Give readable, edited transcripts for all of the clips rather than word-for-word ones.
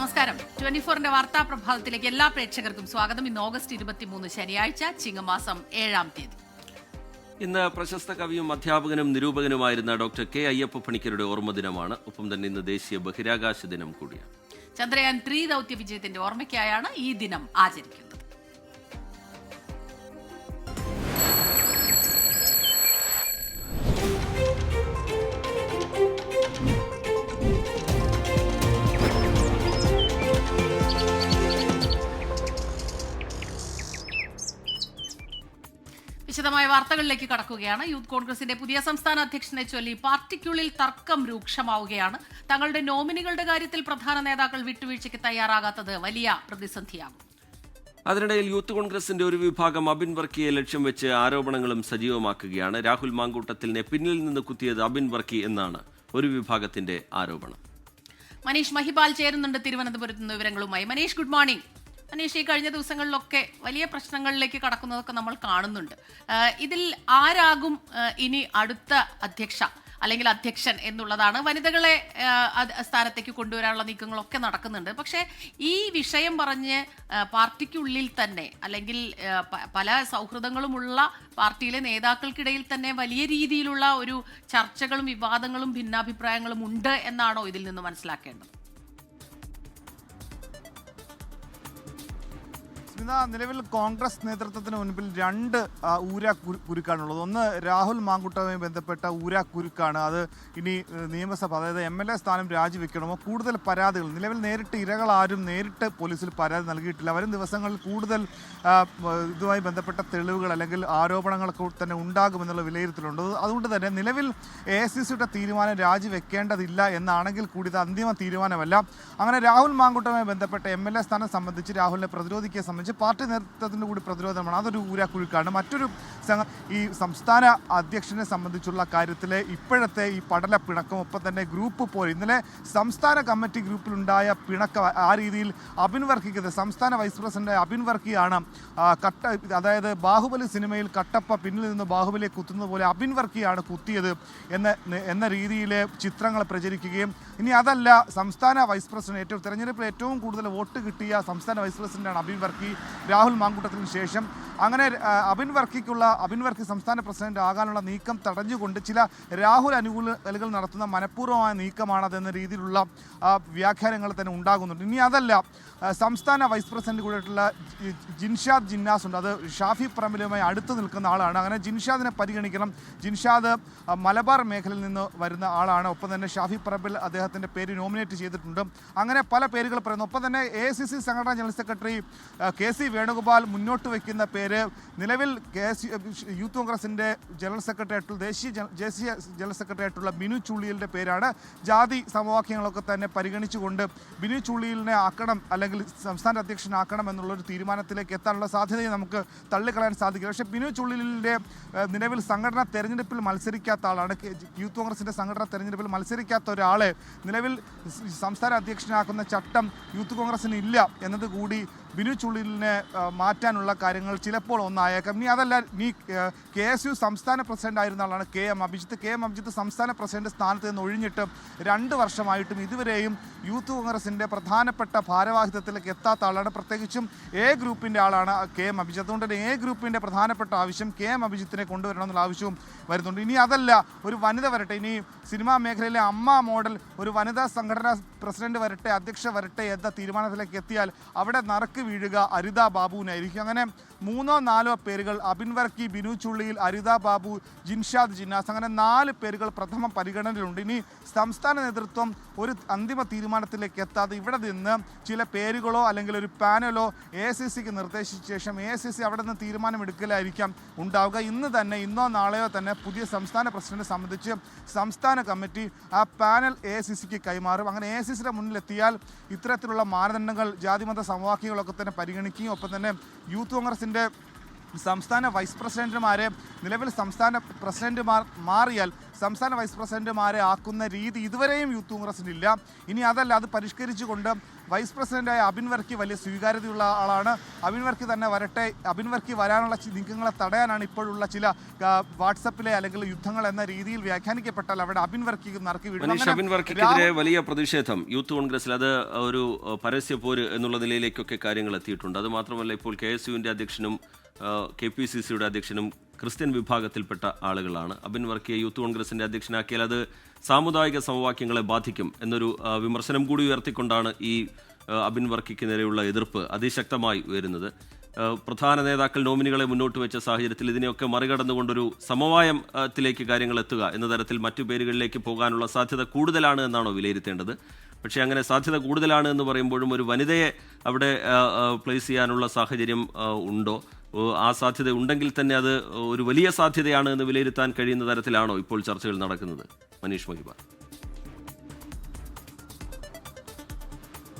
നമസ്കാരം. 24ന്റെ വാർത്താ പ്രഭാതത്തിലേക്ക് എല്ലാ പ്രേക്ഷകർക്കും സ്വാഗതം. ഇന്ന് ഓഗസ്റ്റ് 23 ശനിയാഴ്ച, ചിങ്ങമാസം 7-ാം തീയതി. ഇന്ന് പ്രശസ്ത കവിയും അധ്യാപകനും നിരൂപകനുമായിരുന്ന ഡോക്ടർ കെ അയ്യപ്പ പണിക്കരുടെ ഓർമ്മദിനമാണ്. ഒപ്പം തന്നെ ഇന്ന് ദേശീയ ബഹിരാകാശ ദിനം കൂടിയാണ്. ചന്ദ്രയാൻ 3 ദൗത്യ വിജയത്തിന്റെ ഓർമ്മയ്ക്കായാണ് ഈ ദിനം ആചരിക്കുന്നത്. വിശദമായ വാർത്തകളിലേക്ക് കടക്കുകയാണ്. യൂത്ത് കോൺഗ്രസിന്റെ പുതിയ സംസ്ഥാന അധ്യക്ഷനെ ചൊല്ലി പാർട്ടിക്കുള്ളിൽ തർക്കം രൂക്ഷമാവുകയാണ്. തങ്ങളുടെ നോമിനികളുടെ കാര്യത്തിൽ പ്രധാന നേതാക്കൾ വിട്ടുവീഴ്ചയ്ക്ക് തയ്യാറാകാത്തത് വലിയ പ്രതിസന്ധിയാകും. അതിനിടയിൽ യൂത്ത് കോൺഗ്രസിന്റെ ഒരു വിഭാഗം അബിൻ വർക്കിയെ ലക്ഷ്യം വെച്ച് ആരോപണങ്ങളും സജീവമാക്കുകയാണ്. രാഹുൽ മാങ്കൂട്ടത്തിലിനെ പിന്നിൽ നിന്ന് കുത്തിയത് അബിൻ വർക്കി എന്നാണ് ഒരു വിഭാഗത്തിന്റെ ആരോപണം. മനീഷ് മഹിപാൽ ചേരുന്നുണ്ട് തിരുവനന്തപുരത്ത് നിന്ന് വിവരങ്ങളുമായി. Manish, good morning. മനീഷ്, ഈ കഴിഞ്ഞ ദിവസങ്ങളിലൊക്കെ വലിയ പ്രശ്നങ്ങളിലേക്ക് കടക്കുന്നതൊക്കെ നമ്മൾ കാണുന്നുണ്ട്. ഇതിൽ ആരാകും ഇനി അടുത്ത അധ്യക്ഷ അല്ലെങ്കിൽ അധ്യക്ഷൻ എന്നുള്ളതാണ്. വനിതകളെ സ്ഥാനത്തേക്ക് കൊണ്ടുവരാനുള്ള നീക്കങ്ങളൊക്കെ നടക്കുന്നുണ്ട്. പക്ഷേ ഈ വിഷയം പറഞ്ഞ് പാർട്ടിക്കുള്ളിൽ തന്നെ അല്ലെങ്കിൽ പല സൗഹൃദങ്ങളുമുള്ള പാർട്ടിയിലെ നേതാക്കൾക്കിടയിൽ തന്നെ വലിയ രീതിയിലുള്ള ഒരു ചർച്ചകളും വിവാദങ്ങളും ഭിന്നാഭിപ്രായങ്ങളും ഉണ്ട് എന്നാണോ ഇതിൽ നിന്ന് മനസ്സിലാക്കേണ്ടത്? നിലവിൽ കോൺഗ്രസ് നേതൃത്വത്തിന് മുൻപിൽ രണ്ട് ഊരാക്കുരുക്കാണുള്ളത്. ഒന്ന് രാഹുൽ മാങ്കൂട്ടവുമായി ബന്ധപ്പെട്ട ഊരാക്കുരുക്കാണ്. അത് ഇനി നിയമസഭ, അതായത് MLA സ്ഥാനം രാജിവെക്കണമോ, കൂടുതൽ പരാതികൾ നിലവിൽ നേരിട്ട് ഇരകളാരും നേരിട്ട് പോലീസിൽ പരാതി നൽകിയിട്ടില്ല. വരും ദിവസങ്ങളിൽ കൂടുതൽ ഇതുമായി ബന്ധപ്പെട്ട തെളിവുകൾ അല്ലെങ്കിൽ ആരോപണങ്ങളൊക്കെ തന്നെ ഉണ്ടാകുമെന്നുള്ള വിലയിരുത്തലുണ്ട്. അതുകൊണ്ട് തന്നെ നിലവിൽ AICCയുടെ തീരുമാനം രാജിവെക്കേണ്ടതില്ല എന്നാണെങ്കിൽ കൂടി ഇത് അന്തിമ തീരുമാനമല്ല. അങ്ങനെ രാഹുൽ മാങ്കൂട്ടവുമായി ബന്ധപ്പെട്ട MLA സ്ഥാനം സംബന്ധിച്ച് രാഹുലിനെ പ്രതിരോധിക്കുക സംബന്ധിച്ച് പാർട്ടി നേതൃത്വത്തിൻ്റെ കൂടി പ്രതിരോധമാണ്. അതൊരു ഊരാക്കുഴുക്കാണ്. മറ്റൊരു ഈ സംസ്ഥാന അധ്യക്ഷനെ സംബന്ധിച്ചുള്ള കാര്യത്തിൽ ഇപ്പോഴത്തെ ഈ പടല പിണക്കം, ഒപ്പം തന്നെ ഗ്രൂപ്പ് പോയി ഇന്നലെ സംസ്ഥാന കമ്മിറ്റി ഗ്രൂപ്പിലുണ്ടായ പിണക്കം, ആ രീതിയിൽ അബിൻ വർക്കിക്ക് സംസ്ഥാന വൈസ് പ്രസിഡന്റ് അബിൻ വർക്കിയാണ് അതായത് ബാഹുബലി സിനിമയിൽ കട്ടപ്പ പിന്നിൽ നിന്ന് ബാഹുബലിയെ കുത്തുന്നത് പോലെ അബിൻ വർക്കിയാണ് കുത്തിയത് എന്ന രീതിയിൽ ചിത്രങ്ങൾ പ്രചരിക്കുകയും, ഇനി അതല്ല സംസ്ഥാന വൈസ് പ്രസിഡന്റ് തെരഞ്ഞെടുപ്പിൽ ഏറ്റവും കൂടുതൽ വോട്ട് കിട്ടിയ സംസ്ഥാന വൈസ് പ്രസിഡന്റാണ് അബിൻ വർക്കി രാഹുൽ മാങ്കൂട്ടത്തിന് ശേഷം. അങ്ങനെ അബിൻ വർക്കി സംസ്ഥാന പ്രസിഡന്റ് ആകാനുള്ള നീക്കം തടഞ്ഞുകൊണ്ട് ചില രാഹുൽ അനുകൂലികൾ നടത്തുന്ന മനഃപൂർവ്വമായ നീക്കമാണതെന്ന രീതിയിലുള്ള വ്യാഖ്യാനങ്ങൾ തന്നെ ഉണ്ടാകുന്നുണ്ട്. ഇനി അതല്ല, സംസ്ഥാന വൈസ് പ്രസിഡന്റ് കൂടിയിട്ടുള്ള ജിൻഷാദ് ജിന്നാസ് ഉണ്ട്. അത് ഷാഫി പറമ്പിലുമായി അടുത്ത് നിൽക്കുന്ന ആളാണ്. അങ്ങനെ ജിൻഷാദിനെ പരിഗണിക്കണം. ജിൻഷാദ് മലബാർ മേഖലയിൽ നിന്ന് വരുന്ന ആളാണ്. ഒപ്പം തന്നെ ഷാഫി പറമ്പിൽ അദ്ദേഹത്തിൻ്റെ പേര് നോമിനേറ്റ് ചെയ്തിട്ടുണ്ട്. അങ്ങനെ പല പേരുകൾ പറയുന്നു. ഒപ്പം തന്നെ AICC സംഘടനാ ജനറൽ സെക്രട്ടറി KC വേണുഗോപാൽ മുന്നോട്ട് വയ്ക്കുന്ന പേര് നിലവിൽ യൂത്ത് കോൺഗ്രസിൻ്റെ ജനറൽ സെക്രട്ടറി ആയിട്ടുള്ള ദേശീയ ജനറൽ സെക്രട്ടറി ആയിട്ടുള്ള ബിനു ചുള്ളിയലിൻ്റെ പേരാണ്. ജാതി സമവാക്യങ്ങളൊക്കെ തന്നെ പരിഗണിച്ചുകൊണ്ട് ബിനു ചുള്ളിയലിനെ ആക്കണം അല്ലെങ്കിൽ സംസ്ഥാന അധ്യക്ഷനാക്കണം എന്നുള്ളൊരു തീരുമാനത്തിലേക്ക് എത്താനുള്ള സാധ്യതയെ നമുക്ക് തള്ളിക്കളയാൻ സാധിക്കില്ല. പക്ഷേ ബിനു ചുള്ളിലിൻ്റെ നിലവിൽ സംഘടനാ തെരഞ്ഞെടുപ്പിൽ മത്സരിക്കാത്ത ആളാണ്. യൂത്ത് കോൺഗ്രസിൻ്റെ സംഘടനാ തെരഞ്ഞെടുപ്പിൽ മത്സരിക്കാത്ത ഒരാളെ നിലവിൽ സംസ്ഥാന അധ്യക്ഷനാക്കുന്ന ചട്ടം യൂത്ത് കോൺഗ്രസിന് ഇല്ല എന്നതുകൂടി ബിനു ചുള്ളിലിനെ മാറ്റാനുള്ള കാര്യങ്ങൾ ചിലപ്പോൾ ഒന്നായേക്കാം. ഇനി അതല്ല, KSU സംസ്ഥാന പ്രസിഡന്റ് ആയിരുന്ന ആളാണ് KM അഭിജിത്ത് സംസ്ഥാന പ്രസിഡന്റ് സ്ഥാനത്ത് നിന്ന് ഒഴിഞ്ഞിട്ട് 2 വർഷമായിട്ടും ഇതുവരെയും യൂത്ത് കോൺഗ്രസിൻ്റെ പ്രധാനപ്പെട്ട ഭാരവാഹിത്വത്തിലേക്ക് എത്താത്ത ആളാണ്. പ്രത്യേകിച്ചും A ഗ്രൂപ്പിൻ്റെ ആളാണ് KM അഭിജിത്ത്. അതുകൊണ്ട് തന്നെ A ഗ്രൂപ്പിൻ്റെ പ്രധാനപ്പെട്ട ആവശ്യം KM അഭിജിത്തിനെ കൊണ്ടുവരണമെന്നുള്ള ആവശ്യവും വരുന്നുണ്ട്. ഇനി അതല്ല, ഒരു വനിത വരട്ടെ, ഇനി സിനിമാ മേഖലയിലെ അമ്മ മോഡൽ ഒരു വനിതാ സംഘടനാ പ്രസിഡന്റ് വരട്ടെ, അധ്യക്ഷ വരട്ടെ എന്ന തീരുമാനത്തിലേക്ക് എത്തിയാൽ അവിടെ നറുക്ക് വീഴുക അരിത ബാബുവിനായിരിക്കും. അങ്ങനെ 3-4 പേരുകൾ, അബിൻ വർക്കി, ബിനു ചുള്ളിയിൽ, അരിത ബാബു, ജിൻഷാദ് ജിന്നാസ്, അങ്ങനെ 4 പേരുകൾ പ്രഥമ പരിഗണനയിലുണ്ട്. ഇനി സംസ്ഥാന നേതൃത്വം ഒരു അന്തിമ തീരുമാനത്തിലേക്ക് എത്താതെ ഇവിടെ നിന്ന് ചില പേരുകളോ അല്ലെങ്കിൽ ഒരു പാനലോ AICCക്ക് നിർദ്ദേശിച്ച ശേഷം AICC അവിടെ നിന്ന് തീരുമാനമെടുക്കലായിരിക്കാം ഉണ്ടാവുക. ഇന്നോ നാളെയോ തന്നെ പുതിയ സംസ്ഥാന പ്രസിഡന്റ് സംബന്ധിച്ച് സംസ്ഥാന കമ്മിറ്റി ആ പാനൽ AICCക്ക് കൈമാറും. അങ്ങനെ AICCയുടെ മുന്നിലെത്തിയാൽ ഇത്തരത്തിലുള്ള മാനദണ്ഡങ്ങൾ, ജാതിമത സമവാക്യങ്ങളൊക്കെ തന്നെ പരിഗണിക്കുകയും ഒപ്പം തന്നെ യൂത്ത് കോൺഗ്രസിൻ്റെ സംസ്ഥാന വൈസ് പ്രസിഡന്റുമാരെ നിലവിൽ സംസ്ഥാന പ്രസിഡന്റുമാർ മാറിയാൽ സംസ്ഥാന വൈസ് പ്രസിഡന്റുമാരെ ആക്കുന്ന രീതി ഇതുവരെയും യൂത്ത് കോൺഗ്രസിനില്ല. ഇനി അതല്ല, അത് പരിഷ്കരിച്ചുകൊണ്ട് വൈസ് പ്രസിഡന്റായ അബിൻ വർക്കി വലിയ സ്വീകാര്യതയുള്ള ആളാണ്. അബിൻ വർക്കി തന്നെ വരട്ടെ, അബിൻ വർക്കി വരാനുള്ള നീക്കങ്ങളെ തടയാനാണ് ഇപ്പോഴുള്ള ചില വാട്സപ്പിലെ അല്ലെങ്കിൽ യുദ്ധങ്ങൾ എന്ന രീതിയിൽ വ്യാഖ്യാനിക്കപ്പെട്ടാൽ അവിടെ അബിൻ വർക്കിക്ക് നറുക്കി മനീഷ്, അബിൻ വർക്കിക്കെതിരെ വലിയ പ്രതിഷേധം യൂത്ത് കോൺഗ്രസിൽ, അത് ഒരു പരസ്യ പോര് എന്നുള്ള നിലയിലേക്കൊക്കെ കാര്യങ്ങൾ എത്തിയിട്ടുണ്ട്. അത് മാത്രമല്ല, ഇപ്പോൾ KSUവിൻ്റെ അധ്യക്ഷനും KPCCയുടെ അധ്യക്ഷനും ക്രിസ്ത്യൻ വിഭാഗത്തിൽപ്പെട്ട ആളുകളാണ്. അബിൻ വർക്കിയെ യൂത്ത് കോൺഗ്രസിന്റെ അധ്യക്ഷനാക്കിയാൽ അത് സാമുദായിക സമവാക്യങ്ങളെ ബാധിക്കും എന്നൊരു വിമർശനം കൂടി ഉയർത്തിക്കൊണ്ടാണ് ഈ അബിൻ വർക്കിക്ക് നേരെയുള്ള എതിർപ്പ് അതിശക്തമായി ഉയരുന്നത്. പ്രധാന നേതാക്കൾ നോമിനികളെ മുന്നോട്ട് വെച്ച സാഹചര്യത്തിൽ ഇതിനെയൊക്കെ മറികടന്നുകൊണ്ടൊരു സമവായത്തിലേക്ക് കാര്യങ്ങൾ എത്തുക എന്ന തരത്തിൽ മറ്റു പേരുകളിലേക്ക് പോകാനുള്ള സാധ്യത കൂടുതലാണ് എന്നാണോ വിലയിരുത്തേണ്ടത്? പക്ഷേ അങ്ങനെ സാധ്യത കൂടുതലാണ് എന്ന് പറയുമ്പോഴും ഒരു വനിതയെ അവിടെ പ്ലേസ് ചെയ്യാനുള്ള സാഹചര്യം ഉണ്ടോ? ആ സാധ്യത ഉണ്ടെങ്കിൽ തന്നെ അത് ഒരു വലിയ സാധ്യതയാണ് എന്ന് വിലയിരുത്താൻ കഴിയുന്ന തരത്തിലാണോ ഇപ്പോൾ ചർച്ചകൾ നടക്കുന്നത്? മനീഷ് മഹിബാൽ.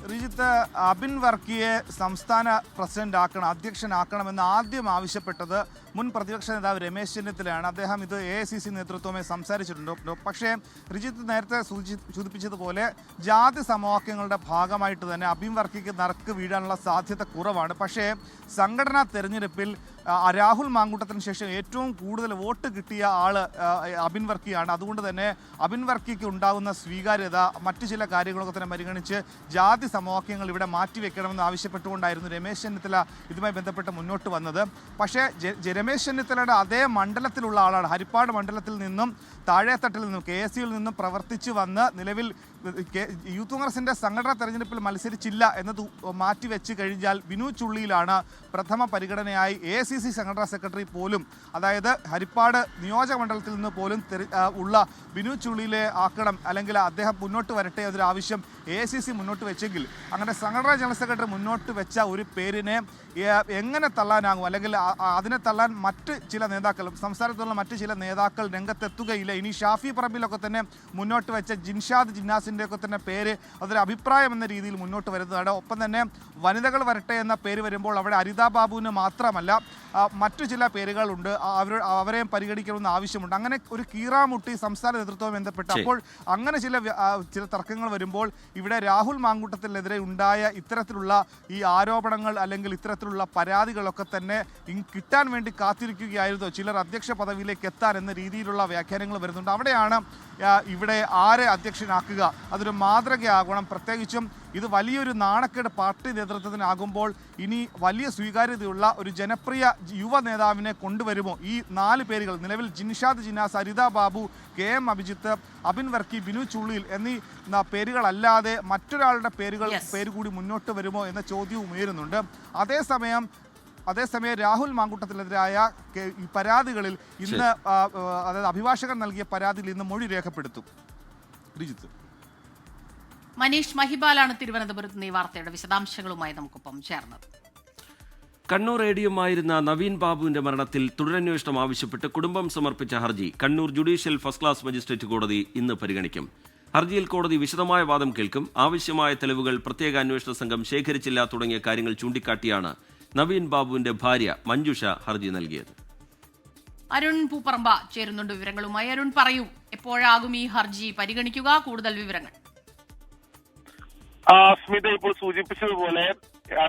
റിജിത്ത്, അബിൻ വർക്കിയെ സംസ്ഥാന പ്രസിഡന്റ് ആക്കണം, അധ്യക്ഷനാക്കണമെന്ന് ആദ്യം ആവശ്യപ്പെട്ടത് മുൻ പ്രതിപക്ഷ നേതാവ് രമേശ് ചെന്നിത്തലയാണ്. അദ്ദേഹം ഇത് AICC നേതൃത്വവുമായി സംസാരിച്ചിട്ടുണ്ട്. പക്ഷേ റിജിത്ത് നേരത്തെ സൂചിപ്പിച്ചതുപോലെ ജാതി സമവാക്യങ്ങളുടെ ഭാഗമായിട്ട് തന്നെ അബിൻ വർക്കിക്ക് നറുക്ക് വീഴാനുള്ള സാധ്യത കുറവാണ്. പക്ഷേ സംഘടനാ തെരഞ്ഞെടുപ്പിൽ രാഹുൽ മാങ്കൂട്ടത്തിന് ശേഷം ഏറ്റവും കൂടുതൽ വോട്ട് കിട്ടിയ ആൾ അബിൻ വർക്കിയാണ്. അതുകൊണ്ട് തന്നെ അബിൻ വർക്കിക്ക് ഉണ്ടാകുന്ന സ്വീകാര്യത മറ്റു ചില കാര്യങ്ങളൊക്കെ തന്നെ പരിഗണിച്ച് ജാതി സമവാക്യങ്ങൾ ഇവിടെ മാറ്റിവെക്കണമെന്ന് ആവശ്യപ്പെട്ടുകൊണ്ടായിരുന്നു രമേശ് ചെന്നിത്തല ഇതുമായി ബന്ധപ്പെട്ട് മുന്നോട്ട് വന്നത്. പക്ഷേ രമേശ് ചെന്നിത്തലയുടെ അതേ മണ്ഡലത്തിലുള്ള ആളാണ്. ഹരിപ്പാട് മണ്ഡലത്തിൽ നിന്നും താഴെത്തട്ടിൽ നിന്നും KSUവിൽ നിന്നും പ്രവർത്തിച്ചു വന്ന് നിലവിൽ യൂത്ത് കോൺഗ്രസിൻ്റെ സംഘടനാ തെരഞ്ഞെടുപ്പിൽ മത്സരിച്ചില്ല എന്നത് മാറ്റിവെച്ച് കഴിഞ്ഞാൽ ബിനു ചുള്ളിയിലാണ് പ്രഥമ പരിഗണനയായി AICC സംഘടനാ സെക്രട്ടറി പോലും, അതായത് ഹരിപ്പാട് നിയോജക മണ്ഡലത്തിൽ നിന്ന് പോലും ഉള്ള ബിനു ചുള്ളിയിലെ ആക്കണം, അല്ലെങ്കിൽ അദ്ദേഹം മുന്നോട്ട് വരട്ടെ എന്നൊരു ആവശ്യം AICC മുന്നോട്ട് വെച്ചെങ്കിൽ അങ്ങനെ സംഘടനാ ജനറൽ സെക്രട്ടറി മുന്നോട്ട് വെച്ച ഒരു പേരിനെ എങ്ങനെ തള്ളാനാകും? അല്ലെങ്കിൽ അതിനെ തള്ളാൻ മറ്റ് ചില നേതാക്കൾ, സംസ്ഥാനത്തുള്ള മറ്റ് ചില നേതാക്കൾ രംഗത്തെത്തുകയില്ല. ഇനി ഷാഫി പറമ്പിലൊക്കെ തന്നെ മുന്നോട്ട് വെച്ച ജിൻഷാദ് ജിന്നാസിൻ്റെ ഒക്കെ തന്നെ പേര് അതൊരു അഭിപ്രായം എന്ന രീതിയിൽ മുന്നോട്ട് വരുന്നതാണ്. ഒപ്പം തന്നെ വനിതകൾ വരട്ടെ എന്ന പേര് വരുമ്പോൾ അവിടെ അരിത ബാബുവിന് മാത്രമല്ല മറ്റു ചില പേരുകളുണ്ട്, അവരെയും പരിഗണിക്കണമെന്ന് ആവശ്യമുണ്ട്. അങ്ങനെ ഒരു കീറാമുട്ടി സംസ്ഥാന നേതൃത്വവുമായി ബന്ധപ്പെട്ട് അപ്പോൾ അങ്ങനെ ചില തർക്കങ്ങൾ വരുമ്പോൾ ഇവിടെ രാഹുൽ മാങ്കൂട്ടത്തിനെതിരെ ഉണ്ടായ ഇത്തരത്തിലുള്ള ഈ ആരോപണങ്ങൾ അല്ലെങ്കിൽ ഇത്തരത്തിലുള്ള പരാതികളൊക്കെ തന്നെ കിട്ടാൻ വേണ്ടി കാത്തിരിക്കുകയായിരുന്നു ചിലർ അധ്യക്ഷ പദവിയിലേക്ക് എത്താൻ എന്ന രീതിയിലുള്ള വ്യാഖ്യാനങ്ങൾ വരുന്നുണ്ട്. അവിടെയാണ് ഇവിടെ ആരെ അധ്യക്ഷനാക്കുക അതൊരു മാതൃകയാകണം. പ്രത്യേകിച്ചും ഇത് വലിയൊരു നാണക്കേട് പാർട്ടി നേതൃത്വത്തിനാകുമ്പോൾ ഇനി വലിയ സ്വീകാര്യതയുള്ള ഒരു ജനപ്രിയ യുവ നേതാവിനെ കൊണ്ടുവരുമോ? ഈ 4 പേരുകൾ നിലവിൽ ജിൻഷാദ് ജിന്നാസ്, അരിത ബാബു, KM അഭിജിത്ത്, അബിൻ വർക്കി, ബിനു ചുള്ളിയിൽ എന്നീ പേരുകളല്ലാതെ മറ്റൊരാളുടെ പേര് കൂടി മുന്നോട്ട് വരുമോ എന്ന ചോദ്യവും ഉയരുന്നുണ്ട്. അതേസമയം രാഹുൽ മാങ്കൂട്ടത്തിനെതിരായ ഈ പരാതികളിൽ ഇന്ന് അതായത് അഭിഭാഷകൻ നൽകിയ പരാതിയിൽ ഇന്ന് മൊഴി രേഖപ്പെടുത്തും. റിജിത്ത്. മനീഷ് മഹിബാലാണ് തിരുവനന്തപുരത്ത് നിന്ന് ഈ വാർത്തയുടെ വിശദാംശങ്ങളുമായി നമുക്കൊപ്പം ചേർന്നത്. കണ്ണൂർ ADM ആയിരുന്ന നവീൻ ബാബുവിന്റെ മരണത്തിൽ തുടരന്വേഷണം ആവശ്യപ്പെട്ട് കുടുംബം സമർപ്പിച്ച ഹർജി Kannur judicial first class magistrate കോടതി ഇന്ന് പരിഗണിക്കും. ഹർജിയിൽ കോടതി വിശദമായ വാദം കേൾക്കും. ആവശ്യമായ തെളിവുകൾ പ്രത്യേക അന്വേഷണ സംഘം ശേഖരിച്ചില്ല തുടങ്ങിയ കാര്യങ്ങൾ ചൂണ്ടിക്കാട്ടിയാണ് നവീൻ ബാബുവിന്റെ ഭാര്യ മഞ്ജുഷ ഹർജി നൽകിയത്. അരുൺ പൂപ്പറമ്പ ചേരുന്നുണ്ട് വിവരങ്ങളുമായി. അരുൺ, പറയൂ, എപ്പോഴാകും ഈ ഹർജി പരിഗണിക്കുക? കൂടുതൽ വിവരങ്ങൾ. സ്മിത ഇപ്പോൾ സൂചിപ്പിച്ചതുപോലെ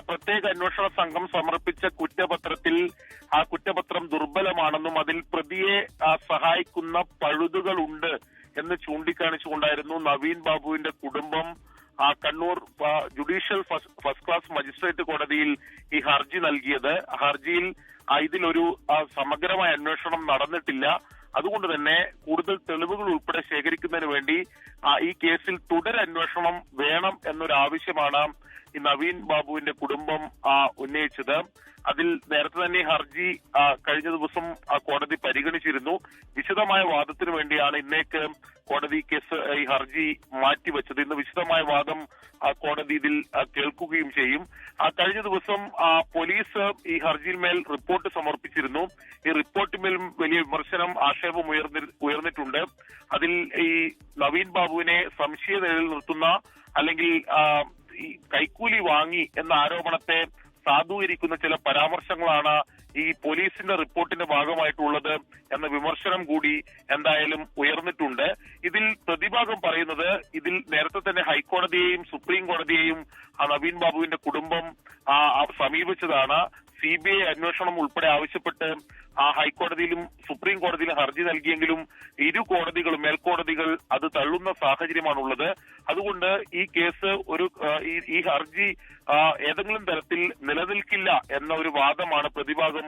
പ്രത്യേക അന്വേഷണ സംഘം സമർപ്പിച്ച കുറ്റപത്രത്തിൽ ആ കുറ്റപത്രം ദുർബലമാണെന്നും അതിൽ പ്രതിയെ സഹായിക്കുന്ന പഴുതുകളുണ്ട് എന്ന് ചൂണ്ടിക്കാണിച്ചുകൊണ്ടായിരുന്നു നവീൻ ബാബുവിന്റെ കുടുംബം Kannur judicial first class magistrate കോടതിയിൽ ഈ ഹർജി നൽകിയത്. ഹർജിയിൽ ഇതിലൊരു സമഗ്രമായ അന്വേഷണം നടന്നിട്ടില്ല. അതുകൊണ്ട് തന്നെ കൂടുതൽ തെളിവുകൾ ഉൾപ്പെടെ ശേഖരിക്കുന്നതിന് വേണ്ടി ഈ കേസിൽ തുടരന്വേഷണം വേണം എന്നൊരു ആവശ്യമാണ് ഈ നവീൻ ബാബുവിന്റെ കുടുംബം ഉന്നയിച്ചത്. അതിൽ നേരത്തെ തന്നെ ഹർജി കഴിഞ്ഞ ദിവസം കോടതി പരിഗണിച്ചിരുന്നു. വിശദമായ വാദത്തിന് വേണ്ടിയാണ് ഇന്നേക്ക് കോടതി ഈ ഹർജി മാറ്റിവെച്ചത്. ഇന്ന് വിശദമായ വാദം കോടതി ഇതിൽ കേൾക്കുകയും ചെയ്യും. കഴിഞ്ഞ ദിവസം പോലീസ് ഈ ഹർജിയിന്മേൽ റിപ്പോർട്ട് സമർപ്പിച്ചിരുന്നു. ഈ റിപ്പോർട്ടിന്മേലും വലിയ വിമർശനം, ആക്ഷേപം ഉയർന്നിട്ടുണ്ട്. അതിൽ ഈ നവീൻ ബാബുവിനെ സംശയനിഴലിൽ നിർത്തുന്ന അല്ലെങ്കിൽ ഈ കൈക്കൂലി വാങ്ങി എന്ന ആരോപണത്തെ സാധൂകരിക്കുന്ന ചില പരാമർശങ്ങളാണ് ഈ പോലീസിന്റെ റിപ്പോർട്ടിന്റെ ഭാഗമായിട്ടുള്ളത് എന്ന വിമർശനം കൂടി എന്തായാലും ഉയർന്നിട്ടുണ്ട്. ഇതിൽ പ്രതിഭാഗം പറയുന്നത് ഇതിൽ നേരത്തെ തന്നെ ഹൈക്കോടതിയെയും സുപ്രീം കോടതിയെയും നവീൻ ബാബുവിന്റെ കുടുംബം സമീപിച്ചതാണ്. CBI അന്വേഷണം ഉൾപ്പെടെ ആവശ്യപ്പെട്ട് ഹൈക്കോടതിയിലും സുപ്രീം കോടതിയിലും ഹർജി നൽകിയെങ്കിലും ഇരു കോടതികളും മേൽക്കോടതികൾ അത് തള്ളുന്ന സാഹചര്യമാണുള്ളത്. അതുകൊണ്ട് ഈ കേസ് ഈ ഹർജി ഏതെങ്കിലും തരത്തിൽ നിലനിൽക്കില്ല എന്ന ഒരു വാദമാണ് പ്രതിഭാഗം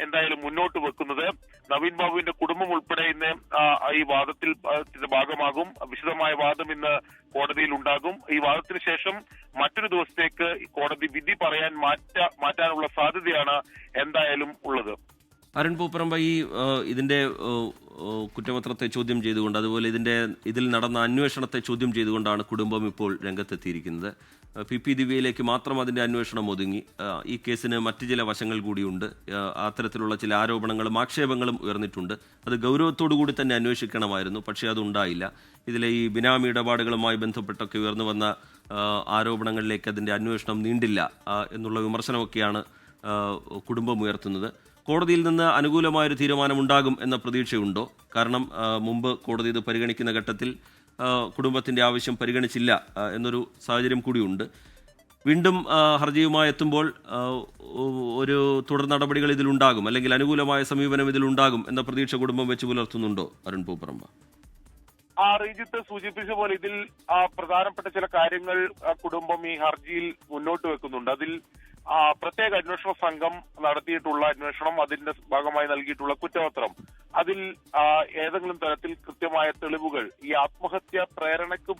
എന്തായാലും മുന്നോട്ട് വെക്കുന്നത്. നവീൻ ബാബുവിന്റെ കുടുംബം ഉൾപ്പെടെ ഇന്ന് ഈ വാദത്തിൽ ഭാഗമാകും. വിശദമായ വാദം ഇന്ന് കോടതിയിൽ ഉണ്ടാകും. ഈ വാദത്തിന് ശേഷം മറ്റൊരു ദിവസത്തേക്ക് കോടതി വിധി പറയാൻ മാറ്റാനുള്ള സാധ്യതയാണ് എന്തായാലും ഉള്ളത്. അരുൺ പൂപ്പറമ്പ, ഇതിന്റെ കുറ്റപത്രത്തെ ചോദ്യം ചെയ്തുകൊണ്ട്, അതുപോലെ ഇതിൽ നടന്ന അന്വേഷണത്തെ ചോദ്യം ചെയ്തുകൊണ്ടാണ് കുടുംബം ഇപ്പോൾ രംഗത്തെത്തിയിരിക്കുന്നത്. PP ദിവ്യയിലേക്ക് മാത്രം അതിന്റെ അന്വേഷണം ഒതുങ്ങി. ഈ കേസിന് മറ്റു ചില വശങ്ങൾ കൂടിയുണ്ട്. അത്തരത്തിലുള്ള ചില ആരോപണങ്ങളും ആക്ഷേപങ്ങളും ഉയർന്നിട്ടുണ്ട്. അത് ഗൗരവത്തോടുകൂടി തന്നെ അന്വേഷിക്കണമായിരുന്നു, പക്ഷേ അതുണ്ടായില്ല. ഇതിലെ ഈ ബിനാമി ഇടപാടുകളുമായി ബന്ധപ്പെട്ടൊക്കെ ഉയർന്നു വന്ന ആരോപണങ്ങളിലേക്ക് അതിന്റെ അന്വേഷണം നീണ്ടില്ല എന്നുള്ള വിമർശനമൊക്കെയാണ് കുടുംബം ഉയർത്തുന്നത്. കോടതിയിൽ നിന്ന് അനുകൂലമായൊരു തീരുമാനമുണ്ടാകും എന്ന പ്രതീക്ഷയുണ്ടോ? കാരണം മുമ്പ് കോടതി ഇത് പരിഗണിക്കുന്ന ഘട്ടത്തിൽ കുടുംബത്തിന്റെ ആവശ്യം പരിഗണിച്ചില്ല എന്നൊരു സാഹചര്യം കൂടിയുണ്ട്. വീണ്ടും ഹർജിയുമായി എത്തുമ്പോൾ ഒരു തുടർ നടപടികൾ ഇതിലുണ്ടാകും, അല്ലെങ്കിൽ അനുകൂലമായ സമീപനം ഇതിലുണ്ടാകും എന്ന പ്രതീക്ഷ കുടുംബം വെച്ച് പുലർത്തുന്നുണ്ടോ അരുൺ പൂപ്പറമ്പ? റീജിത്ത് സൂചിപ്പിച്ച പോലെ ഇതിൽ പ്രധാനപ്പെട്ട ചില കാര്യങ്ങൾ കുടുംബം ഈ ഹർജിയിൽ മുന്നോട്ട് വെക്കുന്നുണ്ട്. അതിൽ പ്രത്യേക അന്വേഷണ സംഘം നടത്തിയിട്ടുള്ള അന്വേഷണം, അതിന്റെ ഭാഗമായി നൽകിയിട്ടുള്ള കുറ്റപത്രം, അതിൽ ഏതെങ്കിലും തരത്തിൽ കൃത്യമായ തെളിവുകൾ, ഈ ആത്മഹത്യാ പ്രേരണയ്ക്ക്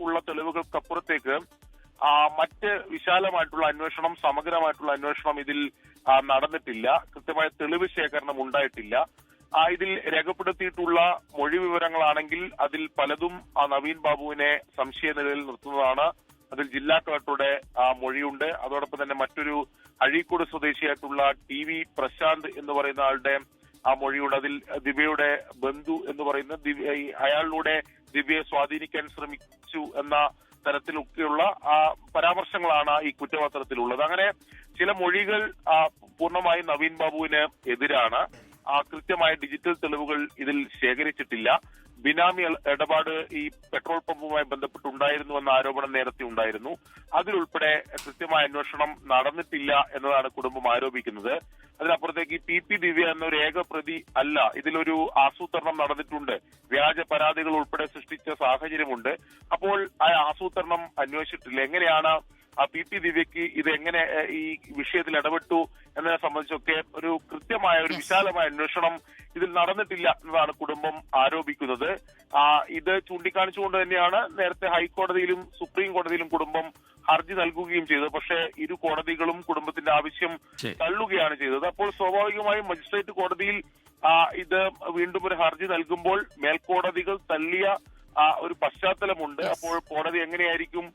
ഉള്ള തെളിവുകൾക്കപ്പുറത്തേക്ക് മറ്റ് വിശാലമായിട്ടുള്ള അന്വേഷണം, സമഗ്രമായിട്ടുള്ള അന്വേഷണം ഇതിൽ നടന്നിട്ടില്ല. കൃത്യമായ തെളിവ് ശേഖരണം ഉണ്ടായിട്ടില്ല. ഇതിൽ രേഖപ്പെടുത്തിയിട്ടുള്ള മൊഴി വിവരങ്ങളാണെങ്കിൽ അതിൽ പലതും നവീൻ ബാബുവിനെ സംശയനിലയിൽ നിർത്തുന്നതാണ്. അതിൽ ജില്ലാ കളക്ടറുടെ മൊഴിയുണ്ട്. അതോടൊപ്പം തന്നെ മറ്റൊരു അഴീക്കോട് സ്വദേശിയായിട്ടുള്ള TV പ്രശാന്ത് എന്ന് പറയുന്ന ആളുടെ മൊഴിയുണ്ട്. അതിൽ ദിവ്യയുടെ ബന്ധു എന്ന് പറയുന്ന അയാളിലൂടെ ദിവ്യയെ സ്വാധീനിക്കാൻ ശ്രമിച്ചു എന്ന തരത്തിലൊക്കെയുള്ള പരാമർശങ്ങളാണ് ഈ കുറ്റപത്രത്തിലുള്ളത്. അങ്ങനെ ചില മൊഴികൾ പൂർണ്ണമായും നവീൻ ബാബുവിന് എതിരാണ്. കൃത്യമായ ഡിജിറ്റൽ തെളിവുകൾ ഇതിൽ ശേഖരിച്ചിട്ടില്ല. ബിനാമി ഇടപാട് ഈ പെട്രോൾ പമ്പുമായി ബന്ധപ്പെട്ടുണ്ടായിരുന്നു എന്ന ആരോപണം നേരത്തെ ഉണ്ടായിരുന്നു. അതിലുൾപ്പെടെ കൃത്യമായ അന്വേഷണം നടന്നിട്ടില്ല എന്നതാണ് കുടുംബം ആരോപിക്കുന്നത്. അതിനപ്പുറത്തേക്ക് ഈ PP ദിവ്യ എന്നൊരു ഏക പ്രതി അല്ല, ഇതിലൊരു ആസൂത്രണം നടന്നിട്ടുണ്ട്. വ്യാജ പരാതികൾ ഉൾപ്പെടെ സൃഷ്ടിച്ച സാഹചര്യമുണ്ട്. അപ്പോൾ ആ ആസൂത്രണം അന്വേഷിച്ചിട്ടില്ല. എങ്ങനെയാണ് PP ദിവ്യക്ക് ഇതെങ്ങനെ ഈ വിഷയത്തിൽ ഇടപെട്ടു എന്നതിനെ സംബന്ധിച്ചൊക്കെ ഒരു കൃത്യമായ ഒരു വിശാലമായ അന്വേഷണം ഇതിൽ നടന്നിട്ടില്ല എന്നതാണ് കുടുംബം ആരോപിക്കുന്നത്. ഇത് ചൂണ്ടിക്കാണിച്ചുകൊണ്ട് തന്നെയാണ് നേരത്തെ ഹൈക്കോടതിയിലും സുപ്രീം കോടതിയിലും കുടുംബം ഹർജി നൽകുകയും ചെയ്തത്. പക്ഷേ ഇരു കോടതികളും കുടുംബത്തിന്റെ ആവശ്യം തള്ളുകയാണ് ചെയ്തത്. അപ്പോൾ സ്വാഭാവികമായും മജിസ്ട്രേറ്റ് കോടതിയിൽ ഇത് വീണ്ടും ഒരു ഹർജി നൽകുമ്പോൾ മേൽക്കോടതികൾ തള്ളിയ ഒരു പശ്ചാത്തലമുണ്ട്. അപ്പോൾ കോടതി എങ്ങനെയായിരിക്കും